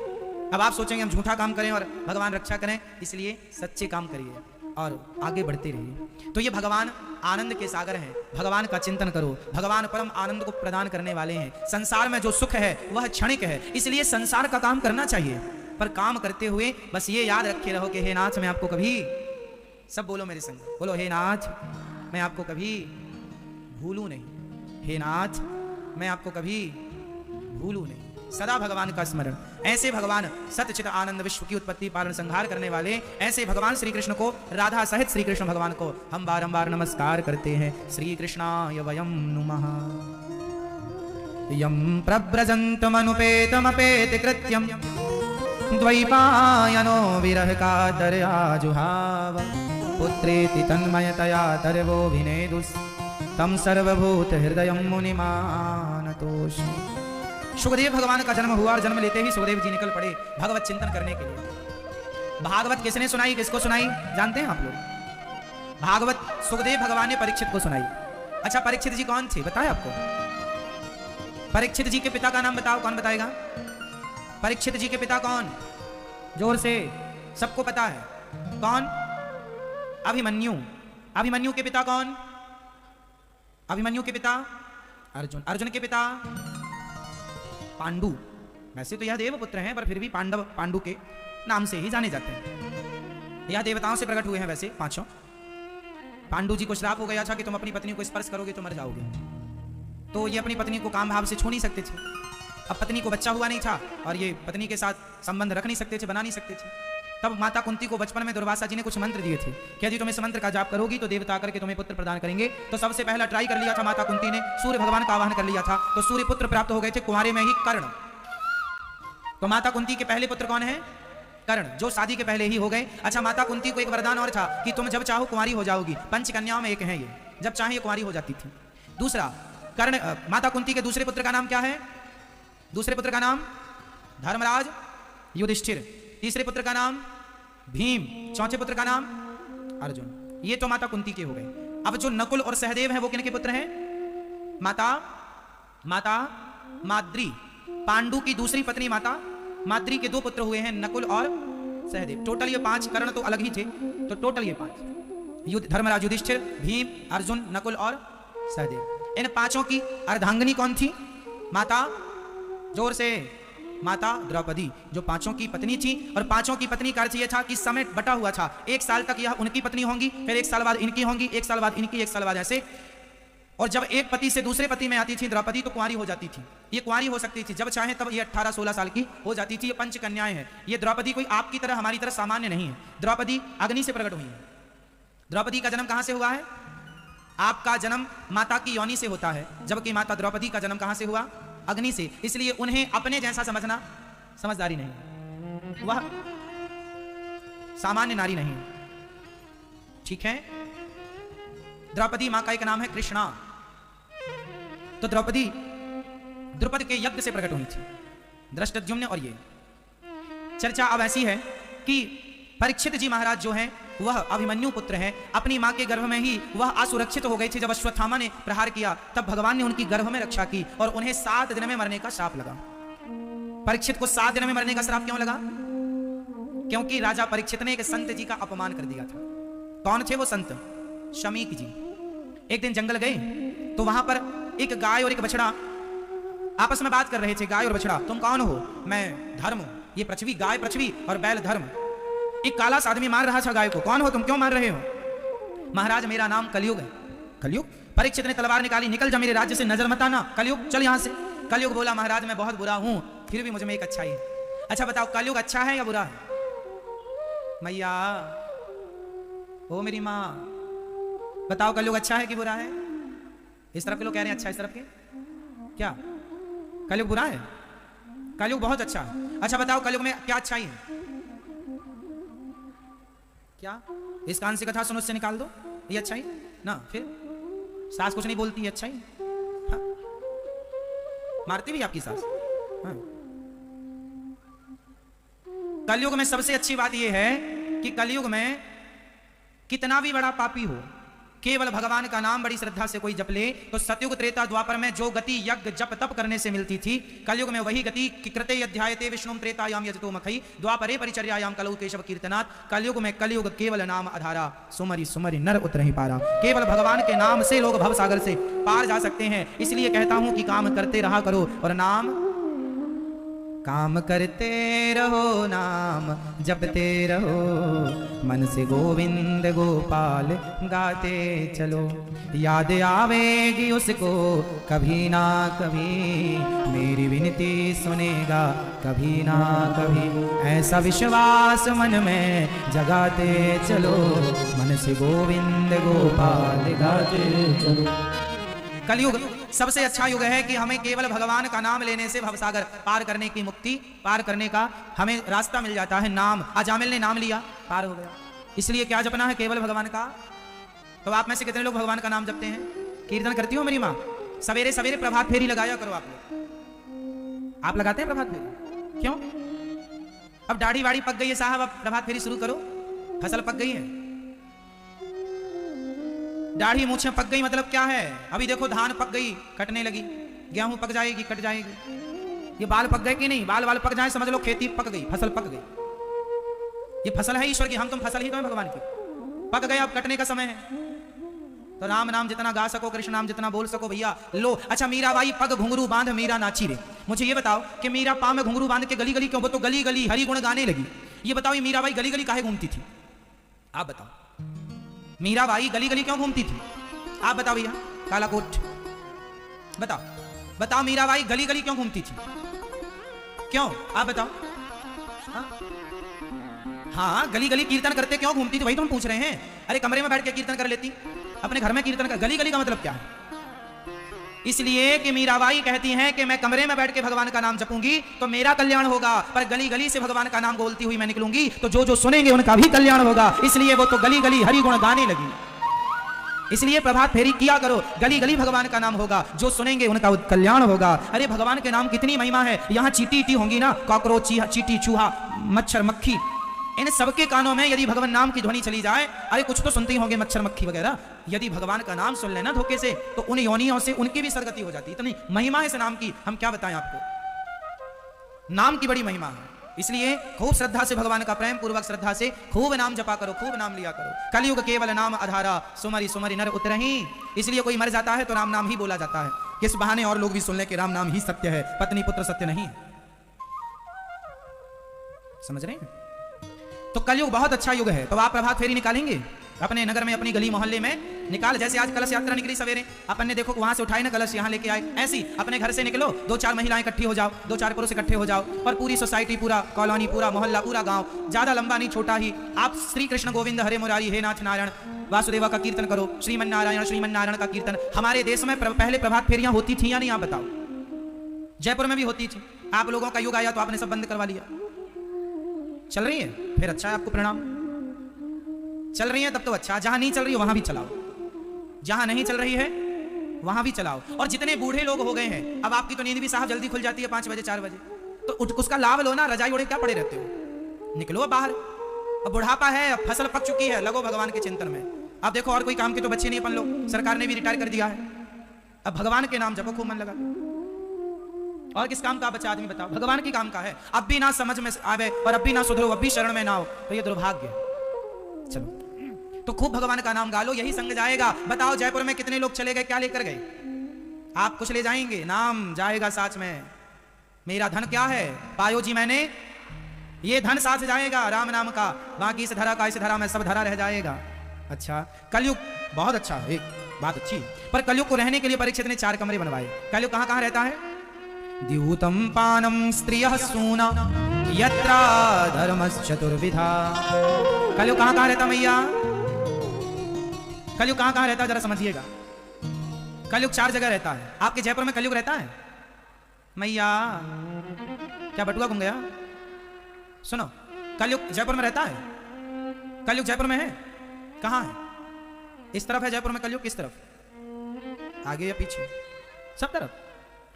अब आप सोचेंगे हम झूठा काम करें और भगवान रक्षा करें, इसलिए सच्चे काम करिए और आगे बढ़ते रहिए। तो ये भगवान आनंद के सागर हैं, भगवान का चिंतन करो। भगवान परम आनंद को प्रदान करने वाले हैं। संसार में जो सुख है वह क्षणिक है, इसलिए संसार का काम करना चाहिए, पर काम करते हुए बस ये याद रखे रहो कि हे नाथ मैं आपको कभी, सब बोलो मेरे संग, बोलो हे नाथ मैं आपको कभी भूलूं नहीं, हे नाथ मैं आपको कभी भूलूं नहीं। सदा भगवान का स्मरण। ऐसे भगवान सतचित आनंद विश्व की उत्पत्ति पालन संहार करने वाले ऐसे भगवान श्री कृष्ण को, राधा सहित श्री कृष्ण भगवान को हम बारंबार नमस्कार करते हैं। श्री कृष्णाय वयं नुमः। यं प्रव्रजन्तमनुपेतमपेति कृत्यं द्वैपायनो विरह कातरया जुहाव। पुत्रेति तन्मयतया तर्वोऽभिनेदुस् तं सर्वभूत हृदयं मुनिमानतोऽस्मि। सुखदेव भगवान का जन्म हुआ और जन्म लेते ही सुखदेव जी निकल पड़े भगवत चिंतन करने के लिए। भागवत किसने सुनाई, किसको सुनाई जानते हैं आप लोग? भागवत सुखदेव भगवान ने परीक्षित को सुनाई। अच्छा, परीक्षित जी कौन थे बताए आपको? परीक्षित जी के पिता का नाम बताओ, कौन बताएगा? परीक्षित जी के पिता कौन? जोर से, सबको पता है कौन? अभिमन्यु। अभिमन्यु के पिता कौन? अभिमन्यु के पिता अर्जुन। अर्जुन के पिता पांडु। वैसे तो यह देवपुत्र हैं, पर फिर भी पांडु के नाम से ही जाने जाते हैं। यह देवताओं से प्रकट हुए हैं वैसे पांचों। पांडु जी को श्राप हो गया था कि तुम अपनी पत्नी को स्पर्श करोगे तो मर जाओगे, तो ये अपनी पत्नी को काम भाव से छू नहीं सकते थे। अब पत्नी को बच्चा हुआ नहीं था और ये पत्नी के साथ संबंध रख नहीं सकते थे, बना नहीं सकते थे। तब माता कुंती को बचपन में दुर्वासा जी ने कुछ मंत्र दिए थे कि यदि तुम इस मंत्र का जाप करोगी तो देवता करके तुम्हें पुत्र प्रदान करेंगे। तो सबसे पहला ट्राई कर लिया था माता कुंती ने, सूर्य भगवान का आवाहन कर लिया था, तो सूर्य पुत्र प्राप्त हो गए थे कुंवारे में ही, कर्ण। तो माता कुंती के पहले पुत्र कौन है? कर्ण, जो शादी के पहले ही हो गए। अच्छा, माता कुंती को एक वरदान और था कि तुम जब चाहो कुंवारी हो जाओगी। पंच कन्याओं में एक है ये, जब चाहे ये कुंवारी हो जाती थी। दूसरा, कर्ण माता कुंती के दूसरे पुत्र का नाम क्या है? दूसरे पुत्र का नाम धर्मराज युधिष्ठिर। तीसरे पुत्र का नाम भीम। चौथे पुत्र का नाम अर्जुन। ये तो माता कुंती के हो गए। अब जो नकुल और सहदेव हैं वो किनके पुत्र हैं? माता माद्री। पांडु की दूसरी पत्नी माता माद्री के दो पुत्र हुए हैं, नकुल और सहदेव। टोटल ये 5, कर्ण तो अलग ही थे, तो टोटल ये 5, धर्मराज युधिष्ठिर, भीम, अर्जुन, नकुल और सहदेव। इन 5 की अर्धांगिनी कौन थी? माता, जोर से, माता द्रौपदी, जो 5 की पत्नी थी। और 5 की पत्नी का अर्थ यह था कि समय बटा हुआ था। 1 साल तक यह उनकी पत्नी होंगी, फिर 1 साल बाद इनकी होंगी, 1 साल बाद इनकी, 1 साल बाद ऐसे। और जब एक पति से दूसरे पति में आती थी द्रौपदी तो कुंवारी हो जाती थी। ये कुंवारी हो सकती थी जब चाहे तब, ये 18-16 साल की हो जाती थी। ये पंच कन्याएं हैं। ये द्रौपदी कोई आपकी तरह हमारी तरह सामान्य नहीं है। द्रौपदी अग्नि से प्रकट हुई है। द्रौपदी का जन्म कहां से हुआ है? आपका जन्म माता की योनि से होता है, जबकि माता द्रौपदी का जन्म कहां से हुआ? अग्नि से। इसलिए उन्हें अपने जैसा समझना समझदारी नहीं, वह सामान्य नारी नहीं। ठीक है। द्रौपदी मां का एक नाम है कृष्णा। तो द्रौपदी द्रुपद के यज्ञ से प्रकट हुई थी, धृष्टद्युम्न। और ये चर्चा अब ऐसी है कि परीक्षित जी महाराज जो हैं वह अभिमन्यु पुत्र हैं। अपनी मां के गर्भ में ही वह असुरक्षित हो गए थे। जब अश्वत्थामा ने प्रहार किया तब भगवान ने उनकी गर्भ में रक्षा की और उन्हें 7 दिन में मरने का श्राप लगा। परीक्षित को 7 दिन में मरने का श्राप क्यों लगा? क्योंकि राजा परीक्षित ने एक संत जी का अपमान कर दिया था। कौन थे वो संत? शमीक जी। एक दिन जंगल गए तो वहां पर एक गाय और एक बछड़ा आपस में बात कर रहे थे। गाय और बछड़ा, तुम कौन हो? मैं धर्म हूं। ये पृथ्वी, गाय पृथ्वी और बैल धर्म। एक काला सा आदमी मार रहा था गाय को। कौन हो तुम, क्यों मार रहे हो? महाराज मेरा नाम कलयुग है। कलयुग? परीक्षित ने तलवार निकाली, निकल जा मेरे राज्य से, नजर मत आना। कलयुग, चल यहां से। कलयुग बोला, महाराज मैं बहुत बुरा हूं, फिर भी मुझ में एक अच्छाई है। अच्छा बताओ, कलयुग अच्छा है या बुरा है? मैया, ओ मेरी माँ, बताओ कलयुग अच्छा है कि बुरा है? इस तरफ के लोग कह रहे हैं अच्छा, इस तरफ के क्या? कलयुग बुरा है? कलयुग बहुत अच्छा है। अच्छा बताओ कलयुग में क्या अच्छाई है? क्या? इस कान से कथा सुनो, उससे निकाल दो, ये अच्छाई ना। फिर सास कुछ नहीं बोलती है, अच्छाई? हाँ। मारती भी आपकी सास? हाँ। कलयुग में सबसे अच्छी बात यह है कि कलयुग में कितना भी बड़ा पापी हो, केवल भगवान का नाम बड़ी श्रद्धा से कोई जप ले तो सतयुग त्रेता द्वापर में जो गति यज्ञ जप तप करने से मिलती थी, कलयुग में वही गति कृते अध्यायते विष्णुम त्रेतायाम यजतो मखई द्वापरे परिचर्यायाम कलौ केशव कीर्तनात्। कलयुग में कलयुग केवल नाम आधारा, सुमरि सुमरि नर उतरहि पारा। केवल भगवान के नाम से लोग भवसागर से पार जा सकते हैं। इसलिए कहता हूं कि काम करते रहा करो और नाम, काम करते रहो, नाम जपते रहो, मन से गोविंद गोपाल गाते चलो। याद आवेगी उसको कभी ना कभी, मेरी विनती सुनेगा कभी ना कभी। ऐसा विश्वास मन में जगाते चलो, मन से गोविंद गोपाल गाते चलो। कलयुग सबसे अच्छा युग है कि हमें केवल भगवान का नाम लेने से भवसागर पार करने की, मुक्ति पार करने का हमें रास्ता मिल जाता है। नाम, अजामिल ने नाम लिया, पार हो गया। इसलिए क्या जपना है? केवल भगवान का। तो आप में से कितने लोग भगवान का नाम जपते हैं? कीर्तन करती हो मेरी माँ? सवेरे सवेरे प्रभात फेरी लगाया करो आप लोग। आप लगाते हैं प्रभात फेरी? क्यों? अब दाढ़ी वाड़ी पक गई है साहब, अब प्रभात फेरी शुरू करो। फसल पक गई है, दाढ़ी मूछें पक गई मतलब क्या है? अभी देखो धान पक गई, कटने लगी, गेहूं पक जाएगी, कट जाएगी। ये बाल पक गए कि नहीं? बाल बाल पक जाए समझ लो खेती पक गई, फसल पक गई। ये फसल है ईश्वर की, हम तुम फसल ही तो है भगवान की। पक गए, अब कटने का समय है। तो राम नाम जितना गा सको, कृष्ण नाम जितना बोल सको भैया लो। अच्छा मीराबाई पग घुंघरू बांध मीरा नाची रे। मुझे ये बताओ कि मीरा पाँव में घुंघरू बांध के गली गली क्यों? वो तो गली गली हरि गुण गाने लगी। ये बताओ ये मीराबाई गली गली काहे घूमती थी? आप बताओ, मीराबाई गली गली क्यों घूमती थी? आप बताओ भैया, कालाकोट बताओ, बताओ मीराबाई गली गली क्यों घूमती थी? क्यों? आप बताओ। हाँ गली गली कीर्तन करते क्यों घूमती थी? वही तो हम पूछ रहे हैं। अरे कमरे में बैठ के कीर्तन कर लेती, अपने घर में कीर्तन कर। गली गली का मतलब क्या है? इसलिए कि मीराबाई कहती हैं कि मैं कमरे में बैठ के भगवान का नाम जपूंगी तो मेरा कल्याण होगा, पर गली गली से भगवान का नाम बोलती हुई मैं निकलूंगी तो जो जो सुनेंगे उनका भी कल्याण होगा। इसलिए वो तो गली गली हरि गुण गाने लगी। इसलिए प्रभात फेरी किया करो, गली गली भगवान का नाम होगा, जो सुनेंगे उनका कल्याण होगा। अरे भगवान के नाम कितनी महिमा है। यहाँ चींटी ईटी होंगी ना, कॉकरोच, चींटी, चूहा, मच्छर, मक्खी, इन सबके कानों में यदि भगवान नाम की ध्वनि चली जाए, अरे कुछ तो सुनते ही होंगे मच्छर मक्खी वगैरह, यदि भगवान का नाम सुन लेना धोखे से तो उन योनियों से उनकी भी सरगति हो जाती है। इतनी महिमा है इस नाम की, हम क्या बताएं आपको। नाम की बड़ी महिमा है। इसलिए खूब श्रद्धा से भगवान का प्रेम पूर्वक श्रद्धा से खूब नाम जपा करो, खूब नाम लिया करो। कलयुग केवल नाम आधारा, सुमरि सुमरि नर उतरहि। इसलिए कोई मर जाता है तो राम नाम ही बोला जाता है, किस बहाने और लोग भी सुन ले कि राम नाम ही सत्य है, पत्नी पुत्र सत्य नहीं है। समझ रहे हैं? तो कलयुग बहुत अच्छा युग है। तो आप प्रभात फेरी निकालेंगे अपने नगर में, अपनी गली मोहल्ले में निकाल। जैसे आज कलश यात्रा निकली सवेरे, अपन ने देखो वहां से उठाए ना कलश, यहाँ लेके आए। ऐसी अपने घर से निकलो, 2-4 महिलाएं इकट्ठी हो जाओ, 2-4 पुरुष इकट्ठे हो जाओ, और पूरी सोसाइटी, पूरा कॉलोनी, पूरा मोहल्ला, पूरा गांव, ज्यादा लंबा नहीं छोटा ही, आप श्री कृष्ण गोविंद हरे मुरारी हे नाथ नारायण वासुदेवा का कीर्तन करो। श्रीमन नारायण का कीर्तन। हमारे देश में पहले प्रभात फेरियां होती थी या नहीं? आप बताओ। जयपुर में भी होती थी। आप लोगों का युग आया तो आपने सब बंद करवा लिया। चल रही है? फिर अच्छा है, आपको प्रणाम। चल रही है तब तो अच्छा। जहां नहीं चल रही है वहां भी चलाओ, जहां नहीं चल रही है वहां भी चलाओ। और जितने बूढ़े लोग हो गए हैं, अब आपकी तो नींद भी साहब जल्दी खुल जाती है 5 बजे 4 बजे, तो उसका लाभ लो ना। रजाई ओढ़े क्या पड़े रहते हो? निकलो बाहर। अब बुढ़ापा है, अब फसल पक चुकी है, लगो भगवान के चिंतन में। अब देखो और कोई काम के तो बच्चे नहीं अपन लोग, सरकार ने भी रिटायर कर दिया है। अब भगवान के नाम जपो, खूब मन लगा। और किस काम का बच्चा आदमी बताओ? भगवान के काम का है। अब भी ना समझ में आवे और अब भी ना सुधरो, अब भी शरण में ना हो, तो ये दुर्भाग्य। चलो तो खूब भगवान का नाम गा लो, यही संग जाएगा। बताओ जयपुर में कितने लोग चले गए, क्या लेकर गए? आप कुछ ले जाएंगे? नाम जाएगा साथ में। मेरा धन क्या है? पायो जी मैंने, ये धन साथ जाएगा राम नाम का। बाकी इस धरा का इस धरा में सब धरा रह जाएगा। अच्छा कलयुग बहुत अच्छा, एक बात अच्छी, पर कलयुग को रहने के लिए परीक्षित ने 4 कमरे बनवाए। कलयुग कहां कहां रहता है? द्यूतम पानम स्त्रियः सूना यत्रा धर्मश्चतुर्विधा। कलयुग कहां कहां रहता मैया? कलयुग कहां कहां रहता है जरा समझिएगा। कलयुग 4 जगह रहता है। आपके जयपुर में कलयुग रहता है? मैया क्या बटुआ घूम गया? सुनो, कलयुग जयपुर में रहता है? कलयुग जयपुर में है? कहां है? इस तरफ है जयपुर में कलयुग? किस तरफ? आगे या पीछे? सब तरफ।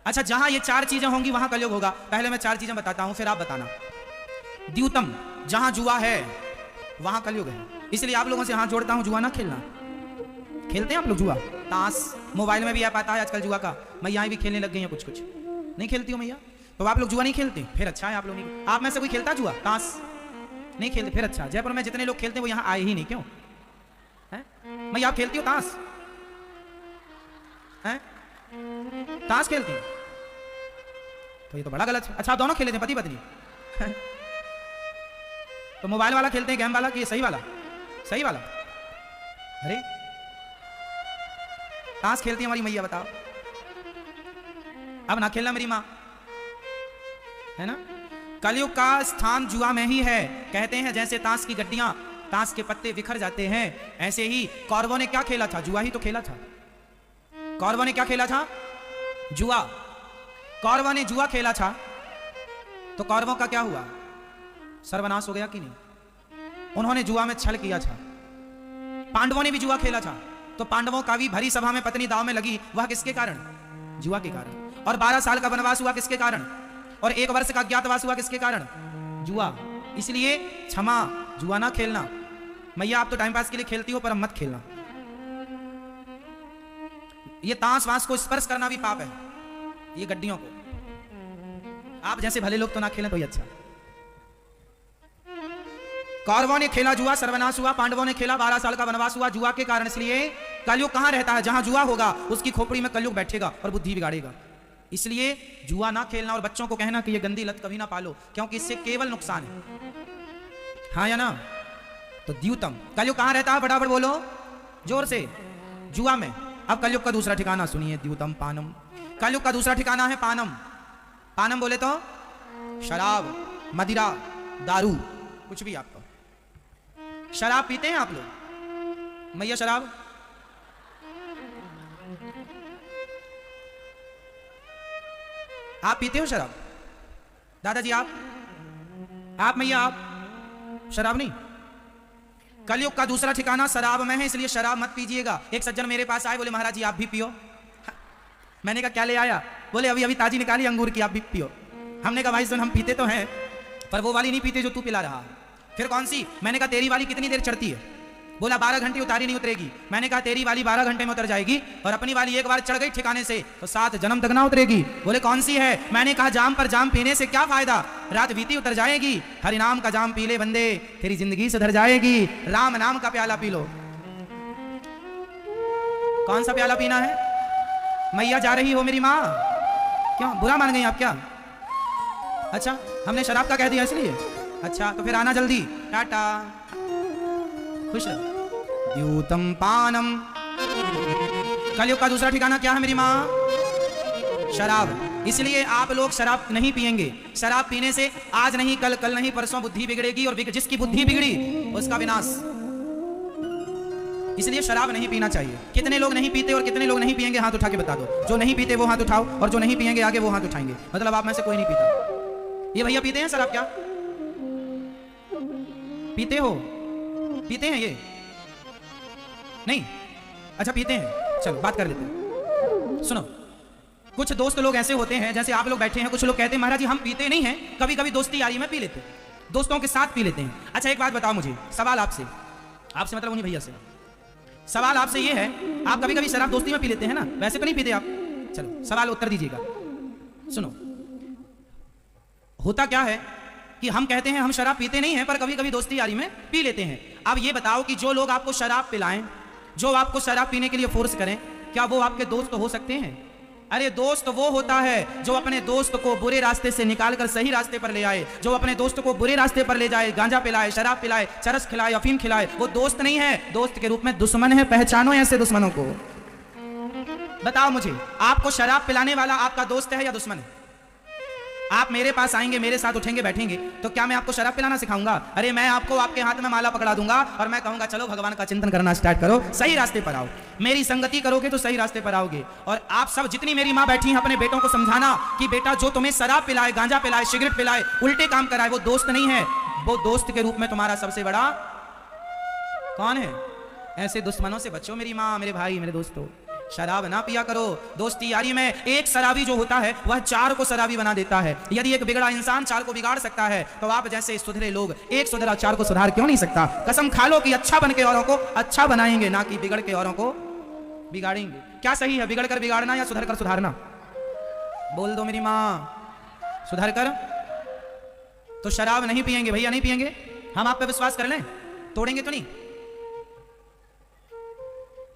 अच्छा जहां ये 4 चीजें होंगी वहां कलयुग होगा। पहले मैं 4 चीजें बताता हूं, फिर आप बताना। द्यूतम, जहां जुआ है वहां कलयुग है। इसलिए आप लोगों से हाथ जोड़ता हूं, जुआ ना खेलना। खेलते हैं आप लोग जुआ? ताश मोबाइल में भी ऐप आता है आजकल जुआ का। मैयाएं भी खेलने लग गई हैं कुछ कुछ। नहीं खेलती हो मैया? तो आप लोग जुआ नहीं खेलते? फिर अच्छा है आप लोग नहीं। आप में से कोई खेलता जुआ ताश? नहीं खेलते? फिर अच्छा। जयपुर में जितने लोग खेलते हैं वो यहाँ आए ही नहीं, क्यों है? मैया आप खेलती हो ताश? हैं? ताश खेलती हो? तो ये तो बड़ा गलत है। अच्छा आप दोनों खेलते हैं पति पत्नी? तो मोबाइल वाला खेलते हैं गेम वाला कि ये सही वाला? सही वाला। अरे ताश खेलती है हमारी मैया, बताओ। अब ना खेलना मेरी माँ, है ना? कलयुग का स्थान जुआ में ही है। कहते हैं जैसे ताश की गड्डियां, ताश के पत्ते बिखर जाते हैं, ऐसे ही कौरवों ने क्या खेला था? जुआ ही तो खेला था। कौरवों ने क्या खेला था? जुआ। कौरवों ने जुआ खेला था तो कौरवों का क्या हुआ? सर्वनाश हो गया कि नहीं? उन्होंने जुआ में छल किया था। पांडवों ने भी जुआ खेला था तो पांडवों का भी भरी सभा में पत्नी दांव में लगी। वह किसके कारण? जुआ के कारण। और 12 साल का वनवास हुआ किसके कारण? और 1 वर्ष का अज्ञातवास हुआ किसके कारण? जुआ। इसलिए क्षमा, जुआ ना खेलना। मैया आप तो टाइम पास के लिए खेलती हो पर मत खेलना। ये ताश वास को स्पर्श करना भी पाप है, ये गड्डियों को। आप जैसे भले लोग तो ना खेलें तो ही अच्छा। कौरवों ने खेला जुआ, सर्वनाश हुआ। पांडवों ने खेला, 12 साल का वनवास हुआ जुआ के कारण। इसलिए कलयुग कहां रहता है? जहां जुआ होगा उसकी खोपड़ी में कलयुग बैठेगा और बुद्धि बिगाड़ेगा। इसलिए जुआ ना खेलना और बच्चों को कहना कि ये गंदी लत कभी ना पालो, क्योंकि इससे केवल नुकसान है। हाँ या ना? तो द्यूतम, कलयुग कहां रहता है? फटाफट बोलो जोर से। जुआ में। अब कलयुग का दूसरा ठिकाना सुनिए, द्यूतम पानम। कलयुग का दूसरा ठिकाना है पानम। पानम बोले तो शराब, मदिरा, दारू, कुछ भी आपको। शराब पीते हैं आप लोग? मैया शराब आप पीते हो शराब? दादाजी आप मैया आप शराब नहीं? कलयुग का दूसरा ठिकाना शराब में है, इसलिए शराब मत पीजिएगा। एक सज्जन मेरे पास आए, बोले महाराज जी आप भी पियो। मैंने कहा क्या ले आया? बोले अभी अभी ताजी निकाली अंगूर की, आप भी पियो। हमने कहा भाई सुन, हम पीते तो हैं पर वो वाली नहीं पीते जो तू पिला रहा है। फिर कौन सी? मैंने कहा तेरी वाली कितनी देर चढ़ती है? बोला 12 घंटे उतारी नहीं उतरेगी। मैंने कहा तेरी वाली 12 घंटे में उतर जाएगी और अपनी वाली एक बार चढ़ गई ठिकाने से तो 7 जन्म तक ना उतरेगी। बोले कौन सी है? मैंने कहा जाम पर जाम पीने से क्या फायदा, रात बीती उतर जाएगी। हरि नाम का जाम पी ले बंदे, तेरी जिंदगी सुधर जाएगी। राम नाम का प्याला पी लो। कौन सा प्याला पीना है? मैया जा रही हो मेरी माँ? क्यों बुरा मान गई आप क्या? अच्छा हमने शराब का कह दिया इसलिए? अच्छा तो फिर आना जल्दी, टाटा, खुश रहो। द्यूतम पानम। कलयुग का दूसरा ठिकाना क्या है मेरी माँ? शराब। इसलिए आप लोग शराब नहीं पिएंगे। शराब पीने से आज नहीं कल, कल नहीं परसों बुद्धि बिगड़ेगी और जिसकी बुद्धि बिगड़ी उसका विनाश। इसलिए शराब नहीं पीना चाहिए। कितने लोग नहीं पीते और कितने लोग नहीं पिएंगे? हाथ उठा के बता दो। जो नहीं पीते वो हाथ उठाओ और जो नहीं पिएंगे आगे वो हाथ उठाएंगे। मतलब आप में से कोई नहीं पीता। ये भैया पीते हैं शराब क्या? पीते हो? पीते हैं ये? नहीं? अच्छा पीते हैं, चलो बात कर लेते हैं। सुनो, कुछ दोस्त लोग ऐसे होते हैं जैसे आप लोग बैठे हैं, कुछ लोग कहते हैं महाराज जी हम पीते नहीं हैं, कभी कभी दोस्ती यारी में पी लेते हैं, दोस्तों के साथ पी लेते हैं। अच्छा एक बात बताओ मुझे, सवाल आपसे मतलब उन्हीं भैया से सवाल आपसे ये है, आप कभी कभी शराब दोस्ती में पी लेते हैं ना? वैसे तो नहीं पीते आप? चलो सवाल उत्तर दीजिएगा। सुनो, होता क्या है कि हम कहते हैं हम शराब पीते नहीं हैं पर कभी कभी दोस्ती यारी में पी लेते हैं। अब ये बताओ कि जो लोग आपको शराब पिलाएं, जो आपको शराब पीने के लिए फोर्स करें, क्या वो आपके दोस्त हो सकते हैं? अरे दोस्त वो होता है जो अपने दोस्त को बुरे रास्ते से निकालकर सही रास्ते पर ले आए, जो अपने दोस्त को बुरे रास्ते पर ले जाए, गांजा पिलाए, शराब पिलाए, चरस खिलाए, अफीम खिलाए, वो दोस्त नहीं है, दोस्त के रूप में दुश्मन है। पहचानो ऐसे दुश्मनों को। बताओ मुझे, आपको शराब पिलाने वाला आपका दोस्त है या दुश्मन है? आप मेरे पास आएंगे, मेरे साथ उठेंगे बैठेंगे, तो क्या मैं आपको शराब पिलाना सिखाऊंगा? अरे मैं आपको आपके हाथ में माला पकड़ा दूंगा और मैं कहूंगा चलो भगवान का चिंतन करना स्टार्ट करो, सही रास्ते पर आओ। मेरी संगति करोगे तो सही रास्ते पर आओगे। और आप सब जितनी मेरी माँ बैठी हैं अपने बेटों को समझाना कि बेटा जो तुम्हें शराब पिलाए, गांजा पिलाए, सिगरेट पिलाए, उल्टे काम कराए, वो दोस्त नहीं है। वो दोस्त के रूप में तुम्हारा सबसे बड़ा कौन है? ऐसे दुश्मनों से बचो मेरी माँ, मेरे भाई, मेरे दोस्तों। शराब ना पिया करो। दोस्ती यारी में एक शराबी जो होता है वह 4 को शराबी बना देता है। यदि एक बिगड़ा इंसान 4 को बिगाड़ सकता है तो आप जैसे सुधरे लोग एक सुधरा 4 को सुधार क्यों नहीं सकता? कसम खा लो कि अच्छा बन के औरों को अच्छा बनाएंगे, ना कि बिगड़ के औरों को बिगाड़ेंगे। क्या सही है, बिगड़ कर बिगाड़ना या सुधर कर सुधारना? बोल दो मेरी माँ। सुधर कर। तो शराब नहीं पिएंगे भैया, नहीं पिएंगे। हम आप पे विश्वास कर लें? तोड़ेंगे तो नहीं?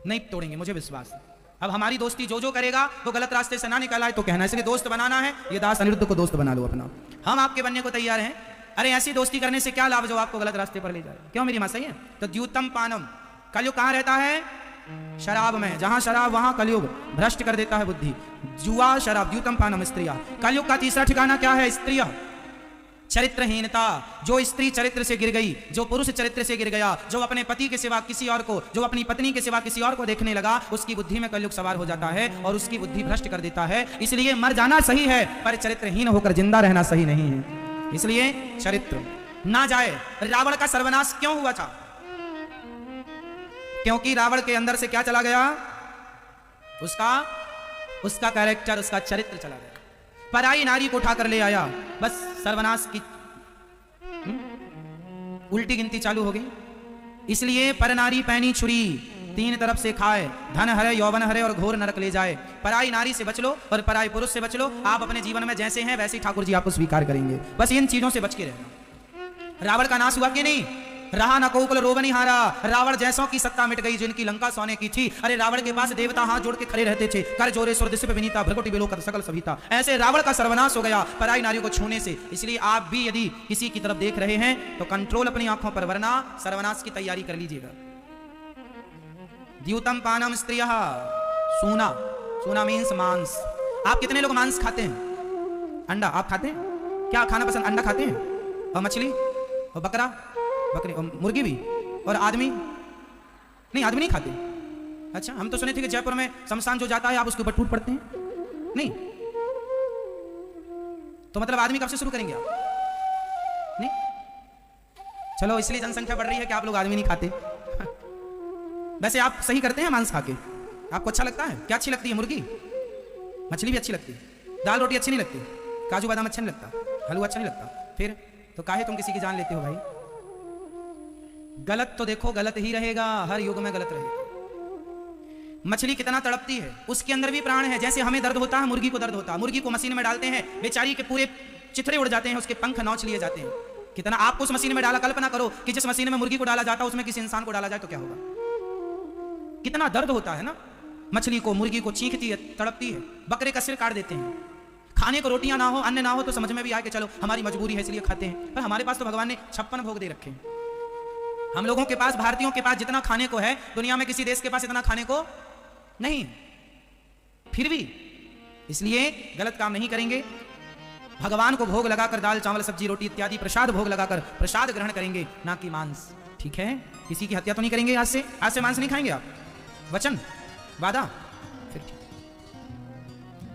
नहीं तोड़ेंगे, मुझे विश्वास। अब हमारी दोस्ती जो जो करेगा वो गलत रास्ते से ना निकल आए तो कहना, इसलिए दोस्त बनाना है, ये दास अनिरुद्ध को दोस्त बना लो अपना। हम आपके बनने को तैयार हैं। अरे ऐसी दोस्ती करने से क्या लाभ जो आपको गलत रास्ते पर ले जाए? क्यों मेरी मां सही है? तो द्यूतम पानम। कलयुग कहां रहता है? शराब में। जहां शराब वहां कलयुग भ्रष्ट कर देता है बुद्धि। जुआ, शराब, द्यूतम पानम, स्त्रियां। कलयुग का तीसरा ठिकाना क्या है? स्त्रियां। चरित्रहीनता। जो स्त्री चरित्र से गिर गई, जो पुरुष चरित्र से गिर गया, जो अपने पति के सिवा किसी और को, जो अपनी पत्नी के सिवा किसी और को देखने लगा, उसकी बुद्धि में कलयुग सवार हो जाता है और उसकी बुद्धि भ्रष्ट कर देता है। इसलिए मर जाना सही है पर चरित्रहीन होकर जिंदा रहना सही नहीं है। इसलिए चरित्र ना जाए। रावण का सर्वनाश क्यों हुआ था? क्योंकि रावण के अंदर से क्या चला गया? उसका कैरेक्टर, उसका चरित्र चला गया। पराई नारी को उठाकर ले आया, बस सर्वनाश की उल्टी गिनती चालू हो गई। इसलिए पर नारी पैनी छुरी, तीन तरफ से खाए, धन हरे, यौवन हरे और घोर नरक ले जाए। पराई नारी से बच लो और पराई पुरुष से बच लो। आप अपने जीवन में जैसे हैं वैसे ठाकुर जी आपको स्वीकार करेंगे। बस इन चीजों से बच के रहना। रावण का नाश हुआ कि नहीं? रहा न कोकुल रोवनी हारा। रावण जैसों की सत्ता मिट गई जिनकी लंका सोने की थी। अरे रावण के पास देवता हाथ जोड़ के खड़े रहते थे, कर जोरे सुर दिश पे विनीता, भ्रकुटी बिलो कर सकल सभीता। ऐसे रावण का सर्वनाश हो गया पराई नारियों को छूने से। इसलिए आप भी यदि किसी की तरफ देख रहे हैं तो कंट्रोल अपनी आंखों पर, वरना सर्वनाश की तैयारी कर लीजिएगा। द्यूतम पानम स्त्रियः, सोना, सोना मीन्स मांस। आप कितने लोग मांस खाते हैं? अंडा आप खाते हैं? क्या खाना पसंद? अंडा खाते हैं, और मछली, और बकरा, बकरी, और मुर्गी भी, और आदमी नहीं? आदमी नहीं खाते। अच्छा, हम तो सुने थे कि जयपुर में शमशान जो जाता है आप उसके ऊपर टूट पड़ते हैं। नहीं तो मतलब आदमी कब से शुरू करेंगे आप? नहीं, चलो इसलिए जनसंख्या बढ़ रही है कि आप लोग आदमी नहीं खाते। वैसे आप सही करते हैं मांस खा के? आपको अच्छा लगता है? क्या अच्छी लगती है? मुर्गी, मछली भी अच्छी लगती है, दाल रोटी अच्छी नहीं लगती, काजू बादाम अच्छा नहीं लगता, हलवा अच्छा नहीं लगता, फिर तो काहे तुम किसी की जान लेते हो भाई? गलत तो देखो गलत ही रहेगा, हर युग में गलत रहेगा। मछली कितना तड़पती है, उसके अंदर भी प्राण है। जैसे हमें दर्द होता है मुर्गी को दर्द होता है। मुर्गी को मशीन में डालते हैं, बेचारी के पूरे चिथड़े उड़ जाते हैं, उसके पंख नौच लिए जाते हैं। कितना आपको उस मशीन में डाला, कल्पना करो कि जिस मशीन में मुर्गी को डाला जाता है उसमें किसी इंसान को डाला जाए तो क्या होगा? कितना दर्द होता है ना। मछली को, मुर्गी को चीखती है, तड़पती है। बकरे का सिर काट देते हैं। खाने को रोटियां ना हो, अन्न ना हो तो समझ में भी आए कि चलो हमारी मजबूरी है इसलिए खाते हैं। पर हमारे पास तो भगवान ने 56 भोग दे रखे हैं। हम लोगों के पास, भारतीयों के पास जितना खाने को है, दुनिया में किसी देश के पास इतना खाने को नहीं। फिर भी इसलिए गलत काम नहीं करेंगे। भगवान को भोग लगाकर दाल चावल सब्जी रोटी इत्यादि प्रसाद भोग लगाकर प्रसाद ग्रहण करेंगे, ना कि मांस। ठीक है? किसी की हत्या तो नहीं करेंगे। आज से मांस नहीं खाएंगे आप? वचन, वादा, फिर ठीक।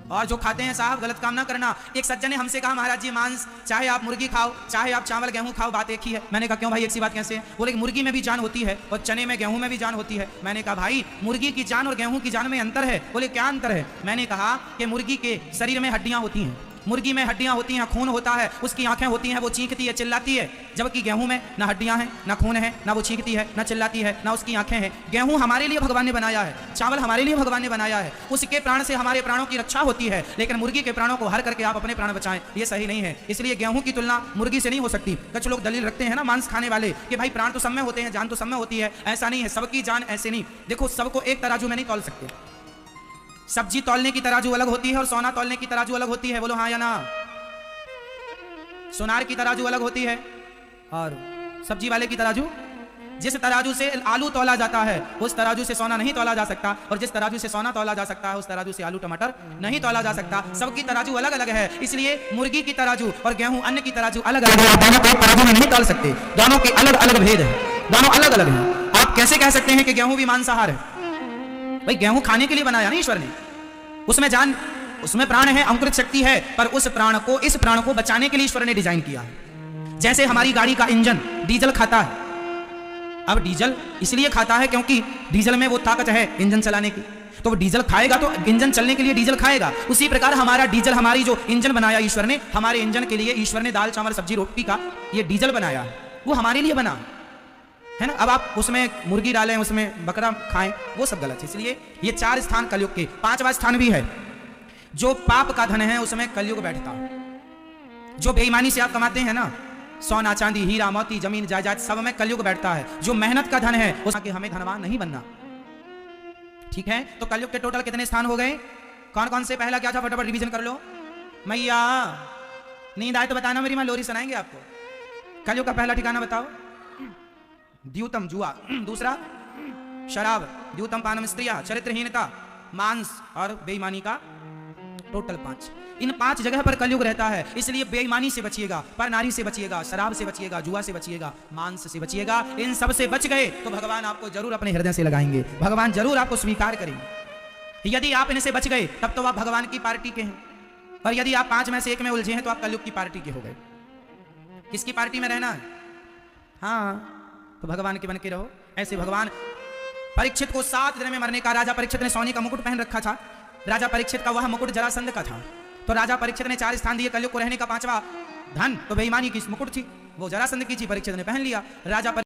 और जो खाते हैं साहब, गलत काम ना करना। एक सज्जन ने हमसे कहा, महाराज जी मांस चाहे आप मुर्गी खाओ चाहे आप चावल गेहूं खाओ, बात एक ही है। मैंने कहा क्यों भाई, एक सी बात कैसे है? बोले कि मुर्गी में भी जान होती है और चने में गेहूं में भी जान होती है। मैंने कहा भाई मुर्गी की जान और गेहूं की जान में अंतर है। बोले क्या अंतर है? मैंने कहा कि मुर्गी के शरीर में हड्डियां होती हैं, मुर्गी में हड्डियां होती हैं, खून होता है, उसकी आंखें होती हैं, वो चीखती है, चिल्लाती है। जबकि गेहूं में ना हड्डियां हैं, ना खून है, ना वो चीखती है, ना चिल्लाती है, ना उसकी आंखें हैं। गेहूं हमारे लिए भगवान ने बनाया है, चावल हमारे लिए भगवान ने बनाया है, उसके प्राण से हमारे प्राणों की रक्षा होती है। लेकिन मुर्गी के प्राणों को हर करके आप अपने प्राण बचाएं, ये सही नहीं है। इसलिए गेहूं की तुलना मुर्गी से नहीं हो सकती। कुछ लोग दलील रखते हैं ना मांस खाने वाले कि भाई प्राण तो सब में होते हैं, जान तो सब में होती है। ऐसा नहीं है, सबकी जान ऐसे नहीं। देखो, सबको एक तराजू में नहीं तौल सकते। सब्जी तौलने की तराजू अलग होती है और सोना तौलने की तराजू अलग होती है। बोलो हाँ या ना? सोनार की तराजू अलग होती है और सब्जी वाले की तराजू, जिस तराजू से आलू तौला जाता है उस तराजू से सोना नहीं तौला जा सकता, और जिस तराजू से सोना तौला जा सकता है उस तराजू से आलू टमाटर नहीं तौला जा सकता। सबकी तराजू अलग अलग है। इसलिए मुर्गी की तराजू और गेहूं अन्न की तराजू अलग अलग है। दोनों को तराजू में नहीं तौल सकते, दोनों के अलग अलग भेद है, दोनों अलग अलग हैं। आप कैसे कह सकते हैं कि गेहूं भी मांसाहार है? भाई गेहूं खाने के लिए बनाया ना ईश्वर ने, उसमें जान, उसमें प्राण है, अंकुरित शक्ति है, पर उस प्राण को, इस प्राण को बचाने के लिए ईश्वर ने डिजाइन किया है। जैसे हमारी गाड़ी का इंजन डीजल खाता है। अब डीजल इसलिए खाता है क्योंकि डीजल में वो ताकत है इंजन चलाने की, तो वो डीजल खाएगा तो इंजन चलने के लिए डीजल खाएगा। उसी प्रकार हमारा डीजल, हमारी जो इंजन बनाया ईश्वर ने, हमारे इंजन के लिए ईश्वर ने दाल चावल सब्जी रोटी का ये डीजल बनाया है, वो हमारे लिए बना है ना। अब आप उसमें मुर्गी डालें, उसमें बकरा खाएं, वो सब गलत है। इसलिए ये 4 स्थान कलयुग के, 5वां स्थान भी है। जो पाप का धन है उसमें कलयुग बैठता है। जो बेईमानी से आप कमाते हैं ना, सोना चांदी हीरा मोती जमीन जायदाद, सब में कलयुग बैठता है। जो मेहनत का धन है उसके हमें धनवान नहीं बनना। ठीक है? तो कलयुग के टोटल कितने स्थान हो गए? कौन कौन से? पहला क्या था? फटाफट रिवीजन कर लो। मैया नींद आए तो बताना, मेरी मां लोरी सुनाएंगे आपको। कलयुग का पहला ठिकाना बताओ। द्यूतम जुआ, दूसरा शराब, द्यूतम पानम स्त्रिया, चरित्रहीनता, मांस और बेईमानी का टोटल 5। इन 5 जगह पर कलयुग रहता है। इसलिए बेईमानी से बचिएगा, पर नारी से बचिएगा, शराब से बचिएगा, जुआ से बचिएगा, मांस से बचिएगा। इन सब से बच गए तो भगवान आपको जरूर अपने हृदय से लगाएंगे, भगवान जरूर आपको स्वीकार करेंगे। यदि आप इनसे बच गए तब तो आप भगवान की पार्टी के हैं, और यदि आप 5 में से 1 में उलझे हैं तो आप कलयुग की पार्टी के हो गए। किसकी पार्टी में रहना है? हाँ, तो भगवान के बन के रहो। ऐसे भगवान परीक्षित को 7 दिन में मरने का, राजा परीक्षित ने सोने का मुकुट पहन रखा था। राजा परीक्षित का वह मुकुट जरासंध का था, तो राजा परीक्षित ने 4 स्थान दिए कलयुग को रहने का। 5वां धन तो बेईमानी की मुकुट थी, वो जरासंध की थी, परीक्षित ने पहन लिया। राजा